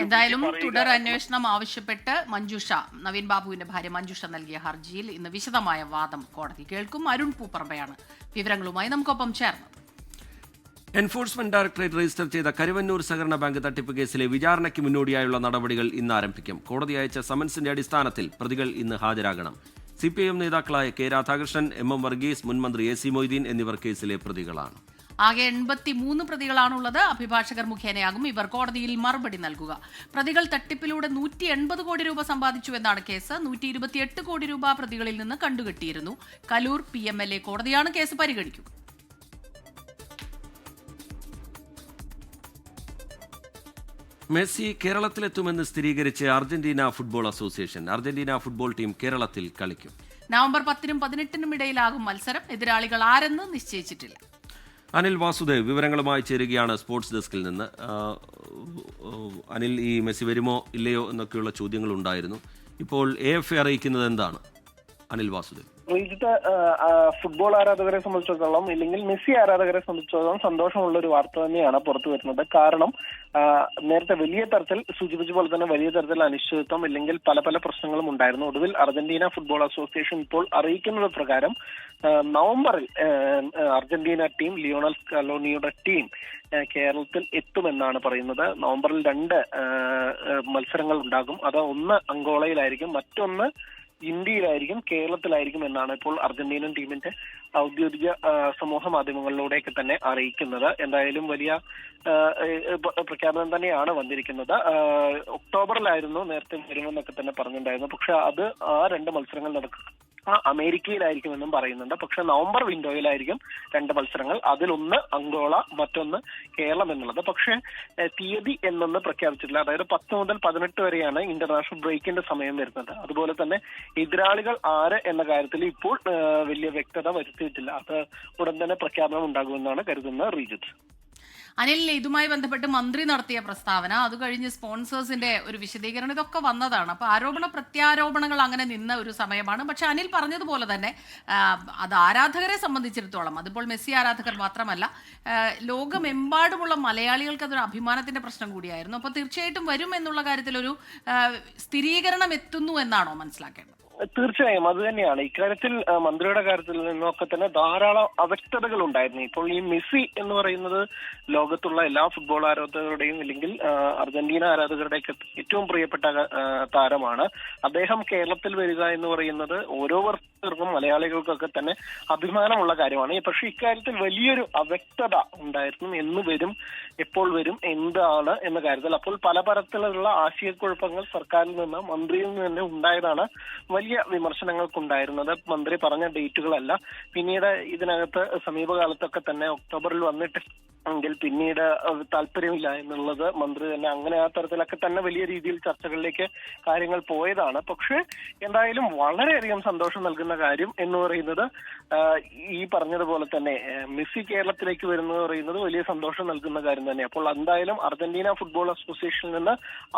എന്തായാലും തുടർ അന്വേഷണം ആവശ്യപ്പെട്ട് മഞ്ജുഷ, നവീൻ ബാബുവിന്റെ ഭാര്യ മഞ്ജുഷ നൽകിയ ഹർജിയിൽ ഇന്ന് വിശദമായ വാദം കോടതി കേൾക്കും. അരുൺ പൂപ്പറമ്പയാണ് വിവരങ്ങളുമായി നമുക്കൊപ്പം ചേർന്നത്. എൻഫോഴ്സ്മെന്റ് ഡയറക്ടറേറ്റ് രജിസ്റ്റർ ചെയ്ത കരുവന്നൂർ സഹകരണ ബാങ്ക് തട്ടിപ്പ് കേസിലെ വിചാരണയ്ക്ക് മുന്നോടിയായുള്ള നടപടികൾ ഇന്ന് ആരംഭിക്കും. കോടതി അയച്ച സമൻസിന്റെ അടിസ്ഥാനത്തിൽ പ്രതികൾ ഇന്ന് ഹാജരാകണം. CPIM നേതാക്കളായ K രാധാകൃഷ്ണൻ, MM വർഗീസ്, മുൻ മന്ത്രി AC മൊയ്തീൻ എന്നിവർ കേസിലെ പ്രതികളാണ്. ആകെ 83 പ്രതികളാണുള്ളത്. അഭിഭാഷകർ മുഖേനയാകും ഇവർ കോടതിയിൽ മറുപടി നൽകുക. പ്രതികൾ തട്ടിപ്പിലൂടെ 180 കോടി രൂപ സമ്പാദിച്ചുവെന്നാണ് കേസ്. 128 കോടി രൂപ പ്രതികളിൽ നിന്ന് കണ്ടുകെട്ടിയിരുന്നു. കലൂർ PMLA കോടതിയാണ് കേസ് പരിഗണിക്കുക. മെസ്സി കേരളത്തിലെത്തുമെന്ന് സ്ഥിരീകരിച്ച് Argentina football association. Argentina football team കേരളത്തിൽ കളിക്കും. നവംബർ 10-നും 18-നും ഇടയിലാകും മത്സരം. എതിരാളികൾ ആരെന്ന് നിശ്ചയിച്ചിട്ടില്ല. അനിൽ വാസുദേവ് വിവരങ്ങളുമായി ചേരുകയാണ് സ്പോർട്സ് ഡെസ്കിൽ നിന്ന്. അനിൽ, ഈ മെസ്സി വരുമോ ഇല്ലയോ എന്നൊക്കെയുള്ള ചോദ്യങ്ങൾ ഉണ്ടായിരുന്നു. ഇപ്പോൾ AFA അറിയിക്കുന്നത് എന്താണ്? അനിൽ വാസുദേവ്. ഫുട്ബോൾ ആരാധകരെ സംബന്ധിച്ചിടത്തോളം, ഇല്ലെങ്കിൽ മെസ്സി ആരാധകരെ സംബന്ധിച്ചിടത്തോളം സന്തോഷമുള്ള ഒരു വാർത്ത തന്നെയാണ് പുറത്തു വരുന്നത്. കാരണം നേരത്തെ വലിയ തരത്തിൽ സൂചിപ്പിച്ച പോലെ തന്നെ വലിയ തരത്തിൽ അനിശ്ചിതത്വം ഇല്ലെങ്കിൽ പല പല പ്രശ്നങ്ങളും ഉണ്ടായിരുന്നു. ഒടുവിൽ അർജന്റീന ഫുട്ബോൾ അസോസിയേഷൻ ഇപ്പോൾ അറിയിക്കുന്നത് പ്രകാരം നവംബറിൽ അർജന്റീന ടീം, ലിയോണൽ സ്കലോണിയുടെ ടീം കേരളത്തിൽ എത്തുമെന്നാണ് പറയുന്നത്. നവംബറിൽ 2 മത്സരങ്ങൾ ഉണ്ടാകും. അത് ഒന്ന് അങ്കോളയിലായിരിക്കും, മറ്റൊന്ന് ഇന്ത്യയിലായിരിക്കും, കേരളത്തിലായിരിക്കും എന്നാണ് ഇപ്പോൾ അർജന്റീനൻ ടീമിന്റെ ഔദ്യോഗിക സമൂഹ മാധ്യമങ്ങളിലൂടെയൊക്കെ തന്നെ അറിയിക്കുന്നത്. എന്തായാലും വലിയ പ്രഖ്യാപനം തന്നെയാണ് വന്നിരിക്കുന്നത്. ഒക്ടോബറിലായിരുന്നു നേരത്തെ വരുമെന്നൊക്കെ തന്നെ പറഞ്ഞിട്ടുണ്ടായിരുന്നു. പക്ഷെ അത് ആ 2 മത്സരങ്ങൾ നടക്കുക അമേരിക്കയിലായിരിക്കുമെന്നും പറയുന്നുണ്ട്. പക്ഷെ നവംബർ വിൻഡോയിലായിരിക്കും 2 മത്സരങ്ങൾ. അതിലൊന്ന് അങ്കോള, മറ്റൊന്ന് കേരളം എന്നുള്ളത്. പക്ഷെ തീയതി എന്നൊന്ന് പ്രഖ്യാപിച്ചിട്ടില്ല. അതായത് 10 മുതൽ 18 വരെയാണ് ഇന്റർനാഷണൽ ബ്രേക്കിന്റെ സമയം വരുന്നത്. അതുപോലെ തന്നെ എതിരാളികൾ ആര് എന്ന കാര്യത്തിൽ ഇപ്പോൾ വലിയ വ്യക്തത വരുത്തിയിട്ടില്ല. അത് ഉടൻ തന്നെ പ്രഖ്യാപനം ഉണ്ടാകുമെന്നാണ് കരുതുന്നത്. റീജിത്ത്. അനിൽ, ഇതുമായി ബന്ധപ്പെട്ട് മന്ത്രി നടത്തിയ പ്രസ്താവന, അത് കഴിഞ്ഞ് സ്പോൺസേഴ്സിന്റെ ഒരു വിശദീകരണം, ഇതൊക്കെ വന്നതാണ്. അപ്പൊ ആരോപണ പ്രത്യാരോപണങ്ങൾ അങ്ങനെ നിന്ന ഒരു സമയമാണ്. പക്ഷെ അനിൽ പറഞ്ഞതുപോലെ തന്നെ അത് ആരാധകരെ സംബന്ധിച്ചിടത്തോളം, അതിപ്പോൾ മെസ്സി ആരാധകർ മാത്രമല്ല, ലോകമെമ്പാടുമുള്ള മലയാളികൾക്ക് അതൊരു അഭിമാനത്തിന്റെ പ്രശ്നം കൂടിയായിരുന്നു. അപ്പൊ തീർച്ചയായിട്ടും വരും എന്നുള്ള കാര്യത്തിൽ ഒരു സ്ഥിരീകരണം എത്തുന്നു എന്നാണോ മനസ്സിലാക്കേണ്ടത്? തീർച്ചയായും അത് തന്നെയാണ്. ഇക്കാര്യത്തിൽ മന്ത്രിയുടെ കാര്യത്തിൽ നിന്നൊക്കെ തന്നെ ധാരാളം അവ്യക്തതകൾ ഉണ്ടായിരുന്നു. ഇപ്പോൾ ഈ മെസ്സി എന്ന് പറയുന്നത് ലോകത്തുള്ള എല്ലാ ഫുട്ബോൾ ആരാധകരുടെയും അല്ലെങ്കിൽ അർജന്റീന ആരാധകരുടെയൊക്കെ ഏറ്റവും പ്രിയപ്പെട്ട താരമാണ്. അദ്ദേഹം കേരളത്തിൽ വരിക എന്ന് പറയുന്നത് ഓരോരുത്തർക്കും മലയാളികൾക്കൊക്കെ തന്നെ അഭിമാനമുള്ള കാര്യമാണ്. പക്ഷെ ഇക്കാര്യത്തിൽ വലിയൊരു അവ്യക്തത ഉണ്ടായിരുന്നു. എന്ന് വരും, എപ്പോൾ വരും, എന്താണ് എന്ന കാര്യത്തിൽ. അപ്പോൾ പല തരത്തിലുള്ള ആശയക്കുഴപ്പങ്ങൾ സർക്കാരിൽ നിന്ന്, മന്ത്രിയിൽ നിന്ന് തന്നെ ഉണ്ടായതാണ് വലിയ വിമർശനങ്ങൾക്കുണ്ടായിരുന്നത്. മന്ത്രി പറഞ്ഞ ഡേറ്റുകളല്ല. പിന്നീട് ഇതിനകത്ത് സമീപകാലത്തൊക്കെ തന്നെ ഒക്ടോബറിൽ വന്നിട്ട് എങ്കിൽ പിന്നീട് താല്പര്യമില്ല എന്നുള്ളത് മന്ത്രി തന്നെ, അങ്ങനെ ആ തരത്തിലൊക്കെ തന്നെ വലിയ രീതിയിൽ ചർച്ചകളിലേക്ക് കാര്യങ്ങൾ പോയതാണ്. പക്ഷെ എന്തായാലും വളരെയധികം സന്തോഷം നൽകുന്ന കാര്യം എന്ന് പറയുന്നത് ഈ പറഞ്ഞതുപോലെ തന്നെ മെസ്സി കേരളത്തിലേക്ക് വരുന്നത് പറയുന്നത് വലിയ സന്തോഷം നൽകുന്ന കാര്യം തന്നെ. അപ്പോൾ എന്തായാലും അർജന്റീന ഫുട്ബോൾ അസോസിയേഷനിൽ നിന്ന്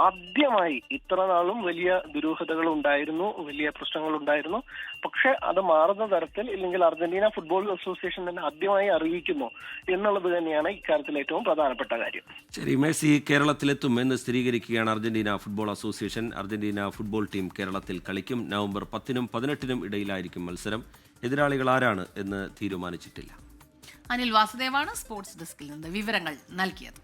ആദ്യമായി ഇത്ര നാളും വലിയ ദുരൂഹതകൾ ഉണ്ടായിരുന്നു, വലിയ പ്രശ്നങ്ങൾ ഉണ്ടായിരുന്നു. പക്ഷെ അത് മാറുന്ന തരത്തിൽ, ഇല്ലെങ്കിൽ അർജന്റീന ഫുട്ബോൾ അസോസിയേഷൻ തന്നെ ആദ്യമായി അറിയിക്കുന്നു എന്നുള്ളത് തന്നെയാണ് ഇക്കാര്യത്തിൽ ഏറ്റവും പ്രധാനപ്പെട്ട കാര്യം. ശരി, മെസ്സി കേരളത്തിലെത്തും എന്ന് സ്ഥിരീകരിക്കുകയാണ് Argentina football association. Argentina football team കേരളത്തിൽ കളിക്കും. നവംബർ 10-നും 18-നും ഇടയിലായിരിക്കും മത്സരം. എതിരാളികൾ ആരാണ് എന്ന് തീരുമാനിച്ചിട്ടില്ല. അനിൽ വാസുദേവാണ് സ്പോർട്സ് ഡെസ്കിൽ നിന്ന് വിവരങ്ങൾ നൽകിയത്.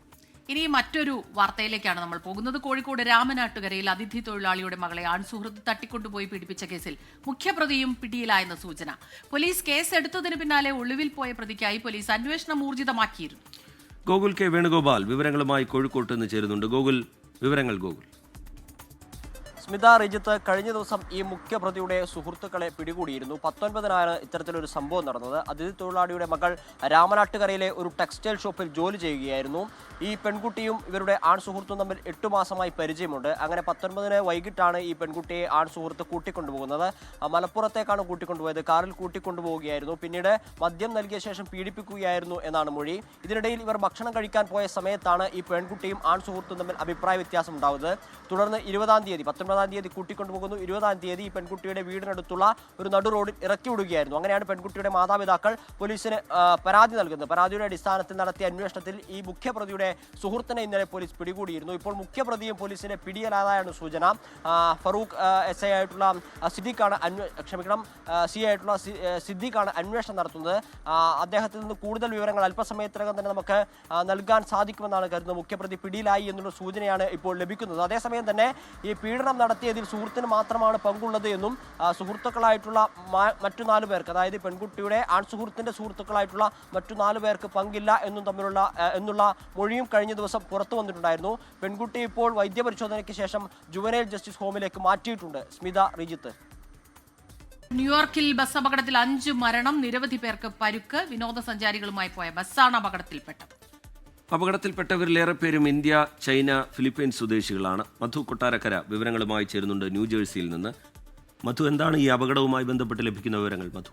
ഇനി മറ്റൊരു വാർത്തയിലേക്കാണ് നമ്മൾ പോകുന്നത്. കോഴിക്കോട് രാമനാട്ടുകരയിൽ അതിഥി തൊഴിലാളിയുടെ മകളെ ആൺസുഹൃത്ത് തട്ടിക്കൊണ്ടുപോയി പീഡിപ്പിച്ച കേസിൽ മുഖ്യപ്രതിയും പിടിയിലായെന്ന സൂചന. പോലീസ് കേസ് എടുത്തതിന് പിന്നാലെ ഒളിവിൽ പോയ പ്രതിക്കായി പോലീസ് അന്വേഷണം ഊർജിതമാക്കിയിരുന്നു. ഗോകുൽ കെ വേണുഗോപാൽ വിവരങ്ങളുമായി കോഴിക്കോട്ട് നിന്ന് ചേരുന്നുണ്ട്. ഗോകുൽ, വിവരങ്ങൾ. ഗോകുൽ. സ്മിത, റിജിത്ത്, കഴിഞ്ഞ ദിവസം ഈ മുഖ്യപ്രതിയുടെ സുഹൃത്തുക്കളെ പിടികൂടിയിരുന്നു. 19-നാണ് ഇത്തരത്തിലൊരു സംഭവം നടന്നത്. അതിഥി തൊഴിലാളിയുടെ മകൾ രാമനാട്ടുകരയിലെ ഒരു ടെക്സ്റ്റൈൽ ഷോപ്പിൽ ജോലി ചെയ്യുകയായിരുന്നു. ഈ പെൺകുട്ടിയും ഇവരുടെ ആൺസുഹൃത്തും തമ്മിൽ 8 മാസമായി പരിചയമുണ്ട്. അങ്ങനെ 19-ന് വൈകിട്ടാണ് ഈ പെൺകുട്ടിയെ ആൺസുഹൃത്ത് കൂട്ടിക്കൊണ്ടുപോകുന്നത്. മലപ്പുറത്തേക്കാണ് കൂട്ടിക്കൊണ്ടുപോയത്. കാറിൽ കൂട്ടിക്കൊണ്ടുപോവുകയായിരുന്നു. പിന്നീട് മദ്യം നൽകിയ ശേഷം പീഡിപ്പിക്കുകയായിരുന്നു എന്നാണ് മൊഴി. ഇതിനിടയിൽ ഇവർ ഭക്ഷണം കഴിക്കാൻ പോയ സമയത്താണ് ഈ പെൺകുട്ടിയും ആൺസുഹൃത്തും തമ്മിൽ അഭിപ്രായ വ്യത്യാസം ഉണ്ടാവുന്നത്. തുടർന്ന് 20-ാം തീയതി 19-ാം തീയതി കൂട്ടിക്കൊണ്ടുപോകുന്നു. 20-ാം തീയതി ഈ പെൺകുട്ടിയുടെ വീടിനടുത്തുള്ള ഒരു നടു റോഡിൽ ഇറക്കി വിടുകയായിരുന്നു. അങ്ങനെയാണ് പെൺകുട്ടിയുടെ മാതാപിതാക്കൾ പോലീസിന് പരാതി നൽകുന്നത്. പരാതിയുടെ അടിസ്ഥാനത്തിൽ നടത്തിയ അന്വേഷണത്തിൽ ഈ മുഖ്യപ്രതിയുടെ സുഹൃത്തിനെ ഇന്നലെ പോലീസ് പിടികൂടിയിരുന്നു. ഇപ്പോൾ മുഖ്യപ്രതിയും പോലീസിനെ പിടിയിലായതാണ് സൂചന. ഫറൂഖ് SI ആയിട്ടുള്ള സിദ്ദീഖാണ് CI ആയിട്ടുള്ള സിദ്ദീഖാണ് അന്വേഷണം നടത്തുന്നത്. അദ്ദേഹത്തിൽ നിന്ന് കൂടുതൽ വിവരങ്ങൾ അല്പസമയത്തിനകം തന്നെ നമുക്ക് നൽകാൻ സാധിക്കുമെന്നാണ് കരുതുന്നത്. മുഖ്യപ്രതി പിടിയിലായി എന്നുള്ള സൂചനയാണ് ഇപ്പോൾ ലഭിക്കുന്നത്. അതേസമയം തന്നെ ഈ പീഡനം നടത്തിയതിൽ സുഹൃത്തിന് മാത്രമാണ് പങ്കുള്ളത് എന്നും സുഹൃത്തുക്കളായിട്ടുള്ള മറ്റു 4 പേർക്ക്, അതായത് പെൺകുട്ടിയുടെ ആൺസുഹൃത്തിന്റെ സുഹൃത്തുക്കളായിട്ടുള്ള മറ്റു 4 പേർക്ക് പങ്കില്ല എന്നുള്ള മൊഴിയും കഴിഞ്ഞ ദിവസം പുറത്തു വന്നിട്ടുണ്ടായിരുന്നു. പെൺകുട്ടി ഇപ്പോൾ വൈദ്യപരിശോധനയ്ക്ക് ശേഷം ജുവനൈൽ ജസ്റ്റിസ് ഹോമിലേക്ക് മാറ്റിയിട്ടുണ്ട്. സ്മിത, റിജിത്ത്. ന്യൂയോർക്കിൽ ബസ് അപകടത്തിൽ 5 മരണം, നിരവധി പേർക്ക് പരുക്ക്. വിനോദസഞ്ചാരികളുമായി പോയ ബസ്സാണ് അപകടത്തിൽപ്പെട്ടത്. അപകടത്തിൽപ്പെട്ടവരിലേറെ പേരും ഇന്ത്യ, ചൈന, ഫിലിപ്പീൻസ് സ്വദേശികളാണ്. മധു കൊട്ടാരക്കര വിവരങ്ങളുമായി ചേരുന്നുണ്ട് ന്യൂജേഴ്സിയിൽ നിന്ന്. മധു, എന്താണ് ഈ അപകടവുമായി ബന്ധപ്പെട്ട് ലഭിക്കുന്ന വിവരങ്ങൾ? മധു.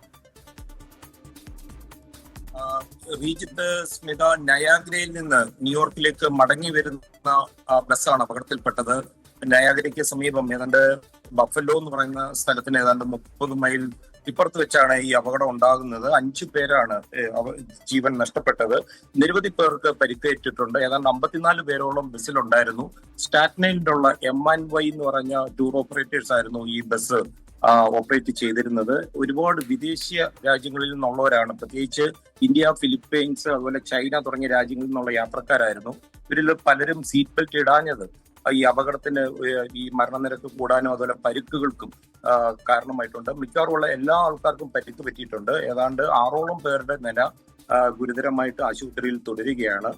റീജിത്ത്, സ്മിത, നയാഗ്രയിൽ നിന്ന് ന്യൂയോർക്കിലേക്ക് മടങ്ങി വരുന്ന ബസ്സാണ് അപകടത്തിൽപ്പെട്ടത്. നയാഗ്രയ്ക്ക് സമീപം ഏതാണ്ട് ബഫല്ലോ എന്ന് പറയുന്ന സ്ഥലത്തിന് ഏതാണ്ട് 30 മൈൽ ഇപ്പുറത്ത് വെച്ചാണ് ഈ അപകടം ഉണ്ടാകുന്നത്. 5 പേരാണ് ജീവൻ നഷ്ടപ്പെട്ടത്. നിരവധി പേർക്ക് പരിക്കേറ്റിട്ടുണ്ട്. ഏതാണ്ട് 54 പേരോളം ബസ്സിലുണ്ടായിരുന്നു. സ്റ്റാറ്റ്നൈലിലുള്ള MNY എന്ന് പറഞ്ഞ ടൂർ ഓപ്പറേറ്റേഴ്സ് ആയിരുന്നു ഈ ബസ് ഓപ്പറേറ്റ് ചെയ്തിരുന്നത്. ഒരുപാട് വിദേശീയ രാജ്യങ്ങളിൽ നിന്നുള്ളവരാണ്, പ്രത്യേകിച്ച് ഇന്ത്യ, ഫിലിപ്പീൻസ്, അതുപോലെ ചൈന തുടങ്ങിയ രാജ്യങ്ങളിൽ നിന്നുള്ള യാത്രക്കാരായിരുന്നു. ഇവരിൽ പലരും സീറ്റ് ബെൽറ്റ് ഇടാഞ്ഞത് ഈ അപകടത്തിന് ഈ മരണനിരക്ക് കൂടാനും അതുപോലെ പരിക്കുകൾക്കും കാരണമായിട്ടുണ്ട്. മിക്കവാറുമുള്ള എല്ലാ ആൾക്കാർക്കും പരിക്ക് പറ്റിയിട്ടുണ്ട്. ഏതാണ്ട് 6ഓളം പേരുടെ നില ഗുരുതരമായിട്ട് ആശുപത്രിയിൽ തുടരുകയാണ്.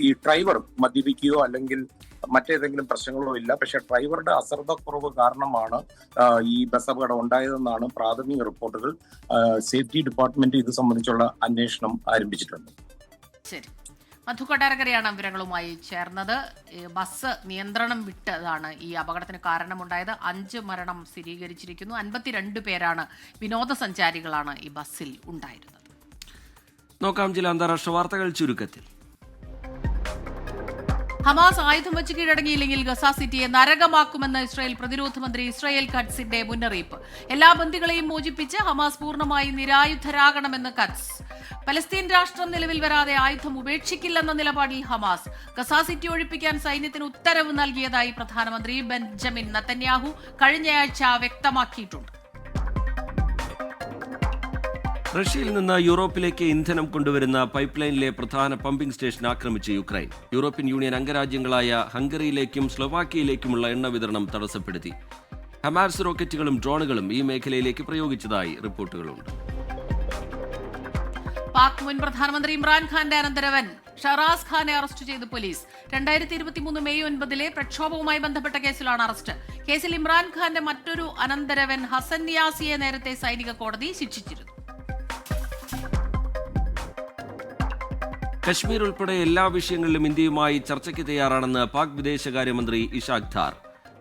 ഈ ഡ്രൈവർ മദ്യപിക്കുകയോ അല്ലെങ്കിൽ മറ്റേതെങ്കിലും പ്രശ്നങ്ങളോ ഇല്ല. പക്ഷെ ഡ്രൈവറുടെ അശ്രദ്ധക്കുറവ് കാരണമാണ് ഈ ബസ് അപകടം ഉണ്ടായതെന്നാണ് പ്രാഥമിക റിപ്പോർട്ടുകൾ. സേഫ്റ്റി ഡിപ്പാർട്ട്മെന്റ് ഇത് സംബന്ധിച്ചുള്ള അന്വേഷണം ആരംഭിച്ചിട്ടുണ്ട്. ശരി, മധു കൊട്ടാരക്കരയാണ് വിവരങ്ങളുമായി ചേർന്നത്. ബസ് നിയന്ത്രണം വിട്ടതാണ് ഈ അപകടത്തിന് കാരണമുണ്ടായത്. 5 മരണം സ്ഥിരീകരിച്ചിരിക്കുന്നു. 52 പേരാണ് വിനോദസഞ്ചാരികളാണ് ഈ ബസ്സിൽ ഉണ്ടായിരുന്നത്. നോക്കാം ചില അന്താരാഷ്ട്ര വാർത്തകൾ ചുരുക്കത്തിൽ. ഹമാസ് ആയുധം വെച്ച് കീഴടങ്ങിയില്ലെങ്കിൽ ഗസ സിറ്റിയെ നരകമാക്കുമെന്ന് ഇസ്രായേൽ പ്രതിരോധ മന്ത്രി ഇസ്രായേൽ കട്സിന്റെ മുന്നറിയിപ്പ്. എല്ലാ ബന്ദികളെയും മോചിപ്പിച്ച് ഹമാസ് പൂർണ്ണമായി നിരായുധരാകണമെന്ന് കട്സ്. പലസ്തീൻ രാഷ്ട്രം നിലവിൽ വരാതെ ആയുധം ഉപേക്ഷിക്കില്ലെന്ന നിലപാടിൽ ഹമാസ്. ഗസ സിറ്റി ഒഴിപ്പിക്കാൻ സൈന്യത്തിന് ഉത്തരവ് നൽകിയതായി പ്രധാനമന്ത്രി ബെഞ്ചമിൻ നെതന്യാഹു കഴിഞ്ഞയാഴ്ച വ്യക്തമാക്കിയിട്ടുണ്ട്. റഷ്യയിൽ നിന്ന് യൂറോപ്പിലേക്ക് ഇന്ധനം കൊണ്ടുവരുന്ന പൈപ്പ് ലൈനിലെ പ്രധാന പമ്പിംഗ് സ്റ്റേഷൻ ആക്രമിച്ച് യുക്രൈൻ. യൂറോപ്യൻ യൂണിയൻ അംഗരാജ്യങ്ങളായ ഹംഗറിയിലേക്കും സ്ലോവാക്കിയയിലേക്കുമുള്ള എണ്ണ വിതരണം തടസ്സപ്പെടുത്തി. ഹമാർസ് റോക്കറ്റുകളും ഡ്രോണുകളും ഈ മേഖലയിലേക്ക് പ്രയോഗിച്ചതായി റിപ്പോർട്ടുകളുണ്ട്. പാക് മുൻ പ്രധാനമന്ത്രി ഇമ്രാൻഖാന്റെ അനന്തരവൻ ഷഹറാസ് ഖാനെ അറസ്റ്റ് ചെയ്ത് പോലീസ്. 2023 മെയ് 9 പ്രക്ഷോഭവുമായി ബന്ധപ്പെട്ട കേസിലാണ് അറസ്റ്റ്. കേസിൽ ഇമ്രാൻഖാന്റെ മറ്റൊരു അനന്തരവൻ ഹസൻ നിയാസിയെ നേരത്തെ സൈനിക കോടതി ശിക്ഷിച്ചിരുന്നു. കശ്മീർ ഉൾപ്പെടെ എല്ലാ വിഷയങ്ങളിലും ഇന്ത്യയുമായി ചർച്ചയ്ക്ക് തയ്യാറാണെന്ന് പാക് വിദേശകാര്യമന്ത്രി ഇഷാഖ് ധാർ.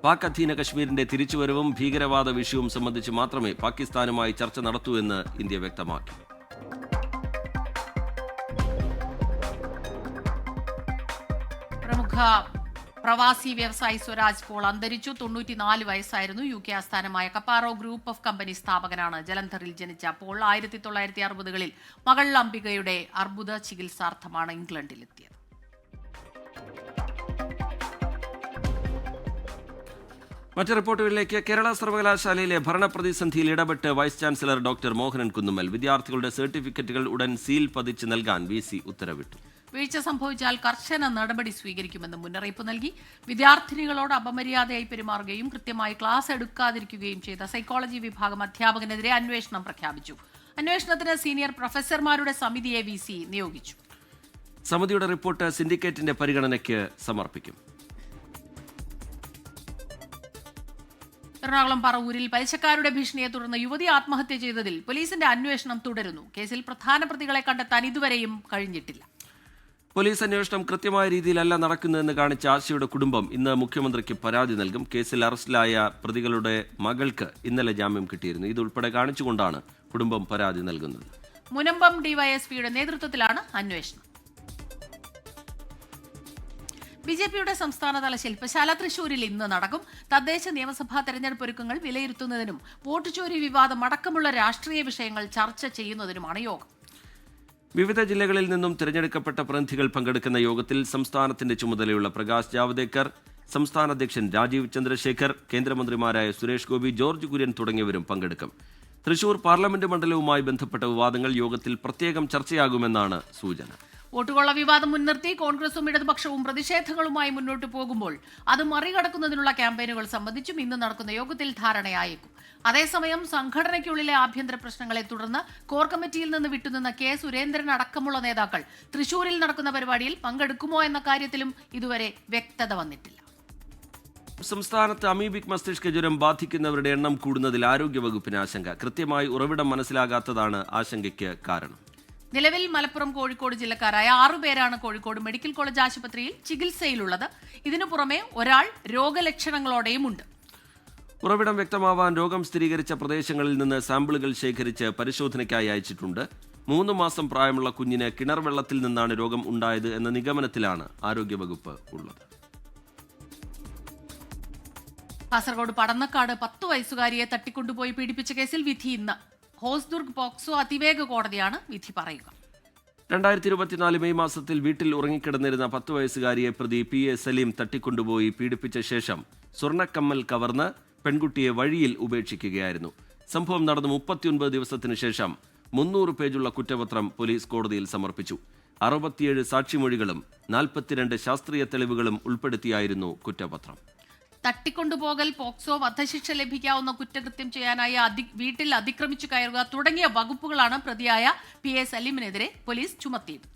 പാക് അധീന കശ്മീരിന്റെ തിരിച്ചുവരവും ഭീകരവാദ വിഷയവും സംബന്ധിച്ച് മാത്രമേ പാകിസ്ഥാനുമായി ചർച്ച നടത്തൂ എന്ന് ഇന്ത്യ വ്യക്തമാക്കി. പ്രമുഖ പ്രവാസി വ്യവസായി സ്വരാജ് പോൾ അന്തരിച്ചു. 94 വയസ്സായിരുന്നു. UK ആസ്ഥാനമായ കപ്പാറോ ഗ്രൂപ്പ് ഓഫ് കമ്പനി സ്ഥാപകനാണ്. ജലന്ധറിൽ ജനിച്ച പോൾ 1960കളിൽ മകൾ അംബികയുടെ അർബുദ ചികിത്സാർത്ഥമാണ് ഇംഗ്ലണ്ടിലെത്തിയത്. മറ്റ് റിപ്പോർട്ടുകളിലേക്ക്. കേരള സർവകലാശാലയിലെ ഭരണപ്രതിസന്ധിയിൽ ഇടപെട്ട് vice chancellor doctor Mohanan Kunnummal. വിദ്യാർത്ഥികളുടെ സർട്ടിഫിക്കറ്റുകൾ ഉടൻ സീൽ പതിച്ച് നൽകാൻ VC ഉത്തരവിട്ടു. വീഴ്ച സംഭവിച്ചാൽ കർശന നടപടി സ്വീകരിക്കുമെന്ന് മുന്നറിയിപ്പ് നൽകി. വിദ്യാർത്ഥിനികളോട് അപമര്യാദയായി പെരുമാറുകയും കൃത്യമായി ക്ലാസ് എടുക്കാതിരിക്കുകയും ചെയ്ത സൈക്കോളജി വിഭാഗം അധ്യാപകനെതിരെ അന്വേഷണം പ്രഖ്യാപിച്ചു. അന്വേഷണത്തിന് സീനിയർ പ്രൊഫസർമാരുടെ സമിതിയെ VC നിയോഗിച്ചു. സമിതിയുടെ റിപ്പോർട്ട് സിൻഡിക്കേറ്റിന്റെ പരിഗണനയ്ക്ക് സമർപ്പിക്കും. എറണാകുളം പറവൂരിൽ പലിശക്കാരുടെ ഭീഷണിയെ തുടർന്ന് യുവതി ആത്മഹത്യ ചെയ്തതിൽ പോലീസിന്റെ അന്വേഷണം തുടരുന്നു. കേസിൽ പ്രധാന പ്രതികളെ കണ്ടെത്താൻ ഇതുവരെയും കഴിഞ്ഞിട്ടില്ല. പോലീസ് അന്വേഷണം കൃത്യമായ രീതിയിലല്ല നടക്കുന്നതെന്ന് കാണിച്ച ആശയുടെ കുടുംബം ഇന്ന് മുഖ്യമന്ത്രിക്ക് പരാതി നൽകും. കേസിൽ അറസ്റ്റിലായ പ്രതികളുടെ മകൾക്ക് ഇന്നലെ ജാമ്യം കിട്ടിയിരുന്നു. ഇതുൾപ്പെടെ കാണിച്ചുകൊണ്ടാണ് കുടുംബം പരാതി നൽകുന്നത്. മുനമ്പം ഡിവൈഎസ്പിയുടെ നേതൃത്വത്തിലാണ് അന്വേഷണം. BJPയുടെ സംസ്ഥാനതല ശില്പശാല തൃശൂരിൽ ഇന്ന് നടക്കും. തദ്ദേശ നിയമസഭാ തെരഞ്ഞെടുപ്പ് ഒരുക്കങ്ങൾ വിലയിരുത്തുന്നതിനും വോട്ട് ചോരി വിവാദം അടക്കമുള്ള രാഷ്ട്രീയ വിഷയങ്ങൾ ചർച്ച ചെയ്യുന്നതിനുമാണ് യോഗം. വിവിധ ജില്ലകളിൽ നിന്നും തിരഞ്ഞെടുക്കപ്പെട്ട പ്രതിനിധികൾ പങ്കെടുക്കുന്ന യോഗത്തിൽ സംസ്ഥാനത്തിന്റെ ചുമതലയുള്ള പ്രകാശ് ജാവ്ദേക്കർ, സംസ്ഥാന അധ്യക്ഷൻ രാജീവ് ചന്ദ്രശേഖർ, കേന്ദ്രമന്ത്രിമാരായ സുരേഷ് ഗോപി, ജോർജ് കുര്യൻ തുടങ്ങിയവരും പങ്കെടുക്കും. തൃശൂർ പാർലമെന്റ് മണ്ഡലവുമായി ബന്ധപ്പെട്ട വിവാദങ്ങൾ യോഗത്തിൽ പ്രത്യേകം ചർച്ചയാകുമെന്നാണ് സൂചന. വോട്ടുകൊള്ള വിവാദം മുൻനിർത്തി കോൺഗ്രസും ഇടതുപക്ഷവും പ്രതിഷേധങ്ങളുമായി മുന്നോട്ട് പോകുമ്പോൾ അത് മറികടക്കുന്നതിനുള്ള ക്യാമ്പയിനുകൾ സംബന്ധിച്ചും ഇന്ന് നടക്കുന്ന യോഗത്തിൽ ധാരണയായേക്കും. അതേസമയം സംഘടനയ്ക്കുള്ളിലെ ആഭ്യന്തര പ്രശ്നങ്ങളെ തുടർന്ന് കോർ കമ്മിറ്റിയിൽ നിന്ന് വിട്ടുനിന്ന K. സുരേന്ദ്രൻ അടക്കമുള്ള നേതാക്കൾ തൃശൂരിൽ നടക്കുന്ന പരിപാടിയിൽ പങ്കെടുക്കുമോ എന്ന കാര്യത്തിലും ഇതുവരെ വ്യക്തത വന്നിട്ടില്ല. സംസ്ഥാനത്ത് അമീബിക് മസ്തിഷ്ക ജ്വരം ബാധിക്കുന്നവരുടെ എണ്ണം കൂടുന്നതിൽ ആരോഗ്യവകുപ്പിന് ആശങ്ക. കൃത്യമായി ഉറവിടം മനസ്സിലാകാത്തതാണ് ആശങ്കയ്ക്ക് കാരണം. നിലവിൽ മലപ്പുറം, കോഴിക്കോട് ജില്ലക്കാരായ 6 പേരാണ് കോഴിക്കോട് മെഡിക്കൽ കോളേജ് ആശുപത്രിയിൽ ചികിത്സയിലുള്ളത്. ഇതിനു പുറമെ ഒരാൾ രോഗലക്ഷണങ്ങളോടെയുമുണ്ട്. ഉറവിടം വ്യക്തമാവാൻ രോഗം സ്ഥിരീകരിച്ച പ്രദേശങ്ങളിൽ നിന്ന് സാമ്പിളുകൾ ശേഖരിച്ച് പരിശോധനയ്ക്കായി അയച്ചിട്ടുണ്ട്. 3 മാസം പ്രായമുള്ള കുഞ്ഞിന് കിണർ വെള്ളത്തിൽ നിന്നാണ് രോഗം ഉണ്ടായത് എന്ന നിഗമനത്തിലാണ് ആരോഗ്യവകുപ്പ് ഉള്ളത്. കാസർഗോഡ് പടന്നക്കാട് 10 വയസ്സുകാരിയെ തട്ടിക്കൊണ്ടുപോയി പീഡിപ്പിച്ച കേസിൽ വിധി ഇന്ന്. ഹോസ്ദുർഗ് പോക്സോ അതിവേഗ കോടതിയാണ് വിധി പറയുക. 2024 മെയ് മാസത്തിൽ വീട്ടിൽ ഉറങ്ങിക്കിടന്നിരുന്ന 10 വയസ്സുകാരിയെ പ്രതി PA സലീം തട്ടിക്കൊണ്ടുപോയി പീഡിപ്പിച്ച ശേഷം സ്വർണ്ണക്കമ്മൽ കവർന്ന് പെൺകുട്ടിയെ വഴിയിൽ ഉപേക്ഷിക്കുകയായിരുന്നു. സംഭവം നടന്ന് 39 ദിവസത്തിനു ശേഷം 300 പേജുള്ള കുറ്റപത്രം പോലീസ് കോടതിയിൽ സമർപ്പിച്ചു. 67 സാക്ഷിമൊഴികളും 42 ശാസ്ത്രീയ തെളിവുകളും ഉൾപ്പെടുത്തിയായിരുന്നു കുറ്റപത്രം. തട്ടിക്കൊണ്ടുപോകൽ, പോക്സോ, വധശിക്ഷ ലഭിക്കാവുന്ന കുറ്റകൃത്യം ചെയ്യാനായി വീട്ടിൽ അതിക്രമിച്ചു കയറുക തുടങ്ങിയ വകുപ്പുകളാണ് പ്രതിയായ PA സലീമിനെതിരെ പോലീസ് ചുമത്തിയത്.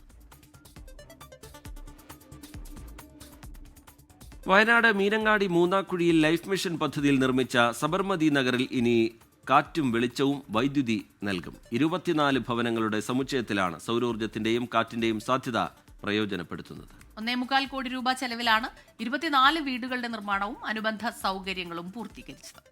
വയനാട് മീനങ്ങാടി മൂന്നാക്കുഴിയിൽ ലൈഫ് മിഷൻ പദ്ധതിയിൽ നിർമ്മിച്ച സബർമതി നഗറിൽ ഇനി കാറ്റും വെളിച്ചവും വൈദ്യുതി നൽകും. 24 ഭവനങ്ങളുടെ സമുച്ചയത്തിലാണ് സൗരോർജ്ജത്തിന്റെയും കാറ്റിന്റെയും സാധ്യത പ്രയോജനപ്പെടുത്തുന്നത്. 1.25 കോടി രൂപ ചെലവിലാണ് 24 വീടുകളുടെ നിർമ്മാണവും അനുബന്ധ സൗകര്യങ്ങളും പൂർത്തീകരിച്ചത്.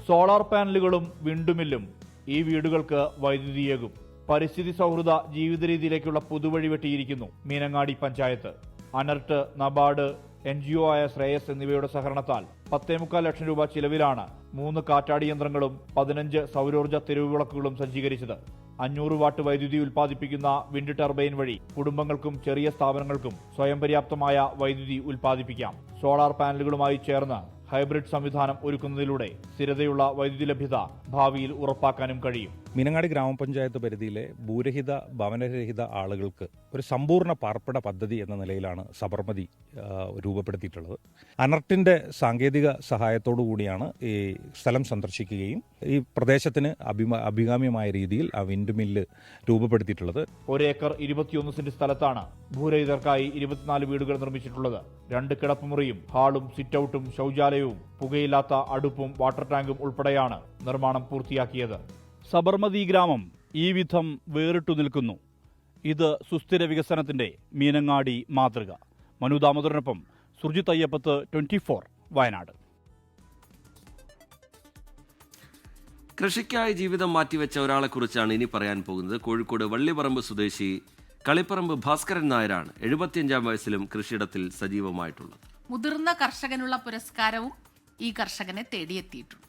സോളാർ പാനലുകളും വിൻഡുമില്ലും ഈ വീടുകൾക്ക് വൈദ്യുതിയേകും. പരിസ്ഥിതി സൗഹൃദ ജീവിത രീതിയിലേക്കുള്ള പുതുവഴി വെട്ടിയിരിക്കുന്നു മീനങ്ങാടി പഞ്ചായത്ത്. അനർട്ട്, നബാർഡ്, NGO ആയ ശ്രേയസ് എന്നിവയുടെ സഹകരണത്താൽ 10.25 ലക്ഷം രൂപ ചിലവിലാണ് 3 കാറ്റാടി യന്ത്രങ്ങളും 15 സൗരോർജ്ജ തെരുവുവിളക്കുകളും സജ്ജീകരിച്ചത്. 500 വാട്ട് വൈദ്യുതി ഉൽപ്പാദിപ്പിക്കുന്ന വിൻഡ് ടർബൈൻ വഴി കുടുംബങ്ങൾക്കും ചെറിയ സ്ഥാപനങ്ങൾക്കും സ്വയം പര്യാപ്തമായ വൈദ്യുതി ഉൽപ്പാദിപ്പിക്കാം. സോളാർ പാനലുകളുമായി ചേർന്ന് ഹൈബ്രിഡ് സംവിധാനം ഒരുക്കുന്നതിലൂടെ സ്ഥിരതയുള്ള വൈദ്യുതി ലഭ്യത ഭാവിയിൽ ഉറപ്പാക്കാനും കഴിയും. മീനങ്ങാടി ഗ്രാമപഞ്ചായത്ത് പരിധിയിലെ ഭൂരഹിത ഭവനരഹിത ആളുകൾക്ക് ഒരു സമ്പൂർണ്ണ പാർപ്പിട പദ്ധതി എന്ന നിലയിലാണ് സബർമതി രൂപപ്പെടുത്തിയിട്ടുള്ളത്. അനർട്ടിൻ്റെ സാങ്കേതിക സഹായത്തോടു കൂടിയാണ് ഈ സ്ഥലം സന്ദർശിക്കുകയും ഈ പ്രദേശത്തിന് അഭികാമ്യമായ രീതിയിൽ ആ വിൻഡ് മില്ല് രൂപപ്പെടുത്തിയിട്ടുള്ളത്. 1 ഏക്കർ 21 സെന്റ് സ്ഥലത്താണ് ഭൂരഹിതർക്കായി 24 വീടുകൾ നിർമ്മിച്ചിട്ടുള്ളത്. 2 കിടപ്പുമുറിയും ഹാളും സിറ്റൌട്ടും ശൗചാലയവും പുകയില്ലാത്ത അടുപ്പും വാട്ടർ ടാങ്കും ഉൾപ്പെടെയാണ് നിർമ്മാണം പൂർത്തിയാക്കിയത്. സബർമതി ഗ്രാമം ഈ വിധം വേറിട്ടു നിൽക്കുന്നു. ഇത് സുസ്ഥിര വികസനത്തിന്റെ മീനങ്ങാടി മാതൃക. മനു ദാമോദരനൊപ്പം സുർജിത് അയ്യപ്പത്ത്, 24 വയനാട്. കൃഷിക്കായി ജീവിതം മാറ്റിവെച്ച ഒരാളെക്കുറിച്ചാണ് ഇനി പറയാൻ പോകുന്നത്. കോഴിക്കോട് വള്ളിപ്പറമ്പ് സ്വദേശി കളിപ്പറമ്പ് ഭാസ്കരൻ നായരാണ് 75-ാം വയസ്സിലും കൃഷിയിടത്തിൽ സജീവമായിട്ടുള്ളത്. മുതിർന്ന കർഷകനുള്ള പുരസ്കാരവും ഈ കർഷകനെ തേടിയെത്തിയിട്ടുണ്ട്.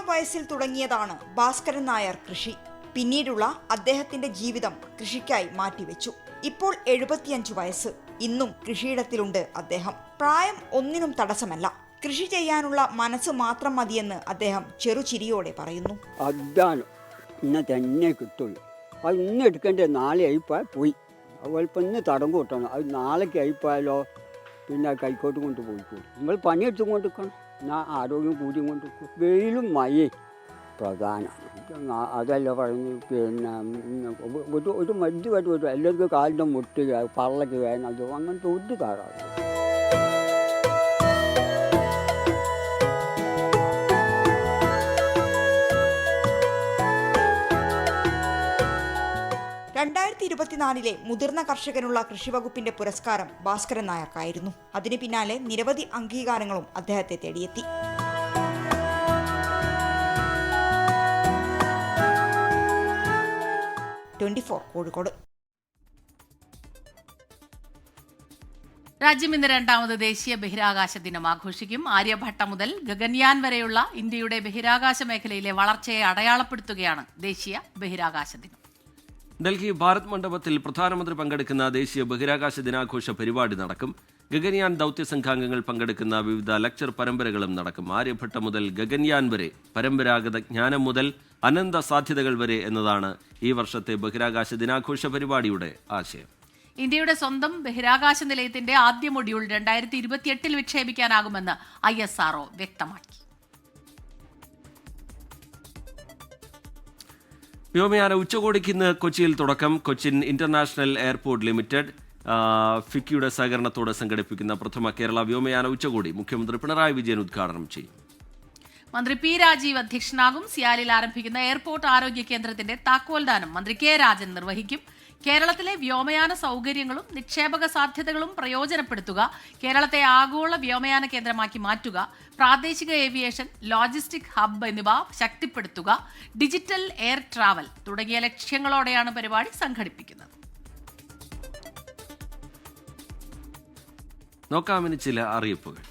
വയസ്സിൽ തുടങ്ങിയതാണ് ഭാസ്കരൻ നായർ കൃഷി. പിന്നീടുള്ള അദ്ദേഹത്തിന്റെ ജീവിതം കൃഷിക്കായി മാറ്റിവെച്ചു. ഇപ്പോൾ 75 വയസ്സ്. ഇന്നും കൃഷിയിടത്തിലുണ്ട് അദ്ദേഹം. പ്രായം ഒന്നിനും തടസ്സമല്ല. കൃഷി ചെയ്യാനുള്ള മനസ്സ് മാത്രം മതിയെന്ന് അദ്ദേഹം ചെറുചിരിയോടെ പറയുന്നു. അധ്വാനം ഇന്ന് തന്നെ കിട്ടുള്ളൂ. അത് ഇന്ന് എടുക്കേണ്ടത് നാളെ ആയിപ്പോയാൽ പോയി. അതുപോലെ ഇപ്പം ഇന്ന് തടം കൂട്ടണം. അത് നാളേക്ക് ആയിപ്പോയാലോ പിന്നെ കൈക്കോട്ട് കൊണ്ട് പോയിക്കോളും. നമ്മൾ പണിയെടുത്തും കൊണ്ടിരിക്കണം. ഞാൻ ആരോഗ്യം കൂടി കൊണ്ടിരിക്കും. വെയിലും മഴയും പ്രധാനമാണ്. അതല്ല പറഞ്ഞ് പിന്നെ ഒരു മരുന്നുമായിട്ട് വരും. എല്ലാവർക്കും കാലിൻ്റെ മുട്ട്, പള്ളക്ക് വേദന, അത് അങ്ങനത്തെ ഒരു താറാണ്. മുതിർന്ന കർഷകനുള്ള കൃഷിവകുപ്പിന്റെ പുരസ്കാരം ഭാസ്കരൻ നായർക്കായിരുന്നു. അതിന് പിന്നാലെ നിരവധി അംഗീകാരങ്ങളും അദ്ദേഹത്തെ തേടിയെത്തി. കോഴിക്കോട്. രാജ്യം ഇന്ന് 2ാമത് ദേശീയ ബഹിരാകാശ ദിനം ആഘോഷിക്കും. ആര്യഭട്ട മുതൽ ഗഗൻയാൻ വരെയുള്ള ഇന്ത്യയുടെ ബഹിരാകാശ മേഖലയിലെ വളർച്ചയെ അടയാളപ്പെടുത്തുകയാണ് ദേശീയ ബഹിരാകാശ ദിനം. ഡൽഹി ഭാരത് മണ്ഡപത്തിൽ പ്രധാനമന്ത്രി പങ്കെടുക്കുന്ന ദേശീയ ബഹിരാകാശ ദിനാഘോഷ പരിപാടി നടക്കും. ഗഗൻയാൻ ദൗത്യസംഘാംഗങ്ങൾ പങ്കെടുക്കുന്ന വിവിധ ലക്ചർ പരമ്പരകളും നടക്കും. ആര്യഭട്ട മുതൽ ഗഗൻയാൻ വരെ, പരമ്പരാഗത ജ്ഞാനം മുതൽ അനന്ത സാധ്യതകൾ വരെ എന്നതാണ് ഈ വർഷത്തെ ബഹിരാകാശ ദിനാഘോഷ പരിപാടിയുടെ ആശയം. ഇന്ത്യയുടെ സ്വന്തം ബഹിരാകാശ നിലയത്തിന്റെ ആദ്യ മൊഡ്യൂൾ 2028 വിക്ഷേപിക്കാനാകുമെന്ന് ISRO വ്യക്തമാക്കി. വ്യോമയാന ഉച്ചകോടിക്ക് ഇന്ന് കൊച്ചിയിൽ തുടക്കം. കൊച്ചിൻ ഇന്റർനാഷണൽ എയർപോർട്ട് ലിമിറ്റഡ് ഫിക്കിയുടെ സഹകരണത്തോടെ സംഘടിപ്പിക്കുന്ന പ്രഥമ കേരള വ്യോമയാന ഉച്ചകോടി മുഖ്യമന്ത്രി പിണറായി വിജയൻ ഉദ്ഘാടനം ചെയ്യും. മന്ത്രി P. രാജീവ് അധ്യക്ഷനാകും. സിയാലിൽ ആരംഭിക്കുന്ന എയർപോർട്ട് ആരോഗ്യ കേന്ദ്രത്തിന്റെ താക്കോൽദാനം മന്ത്രി K. രാജൻ നിർവഹിക്കും. കേരളത്തിലെ വ്യോമയാന സൗകര്യങ്ങളും നിക്ഷേപക സാധ്യതകളും പ്രയോജനപ്പെടുത്തുക, കേരളത്തെ ആഗോള വ്യോമയാന കേന്ദ്രമാക്കി മാറ്റുക, പ്രാദേശിക ഏവിയേഷൻ, ലോജിസ്റ്റിക് ഹബ്ബ് എന്നിവ ശക്തിപ്പെടുത്തുക, ഡിജിറ്റൽ എയർ ട്രാവൽ തുടങ്ങിയ ലക്ഷ്യങ്ങളോടെയാണ് പരിപാടി സംഘടിപ്പിക്കുന്നത്. നോക്കാമിനി ചില അറിയിപ്പുകൾ.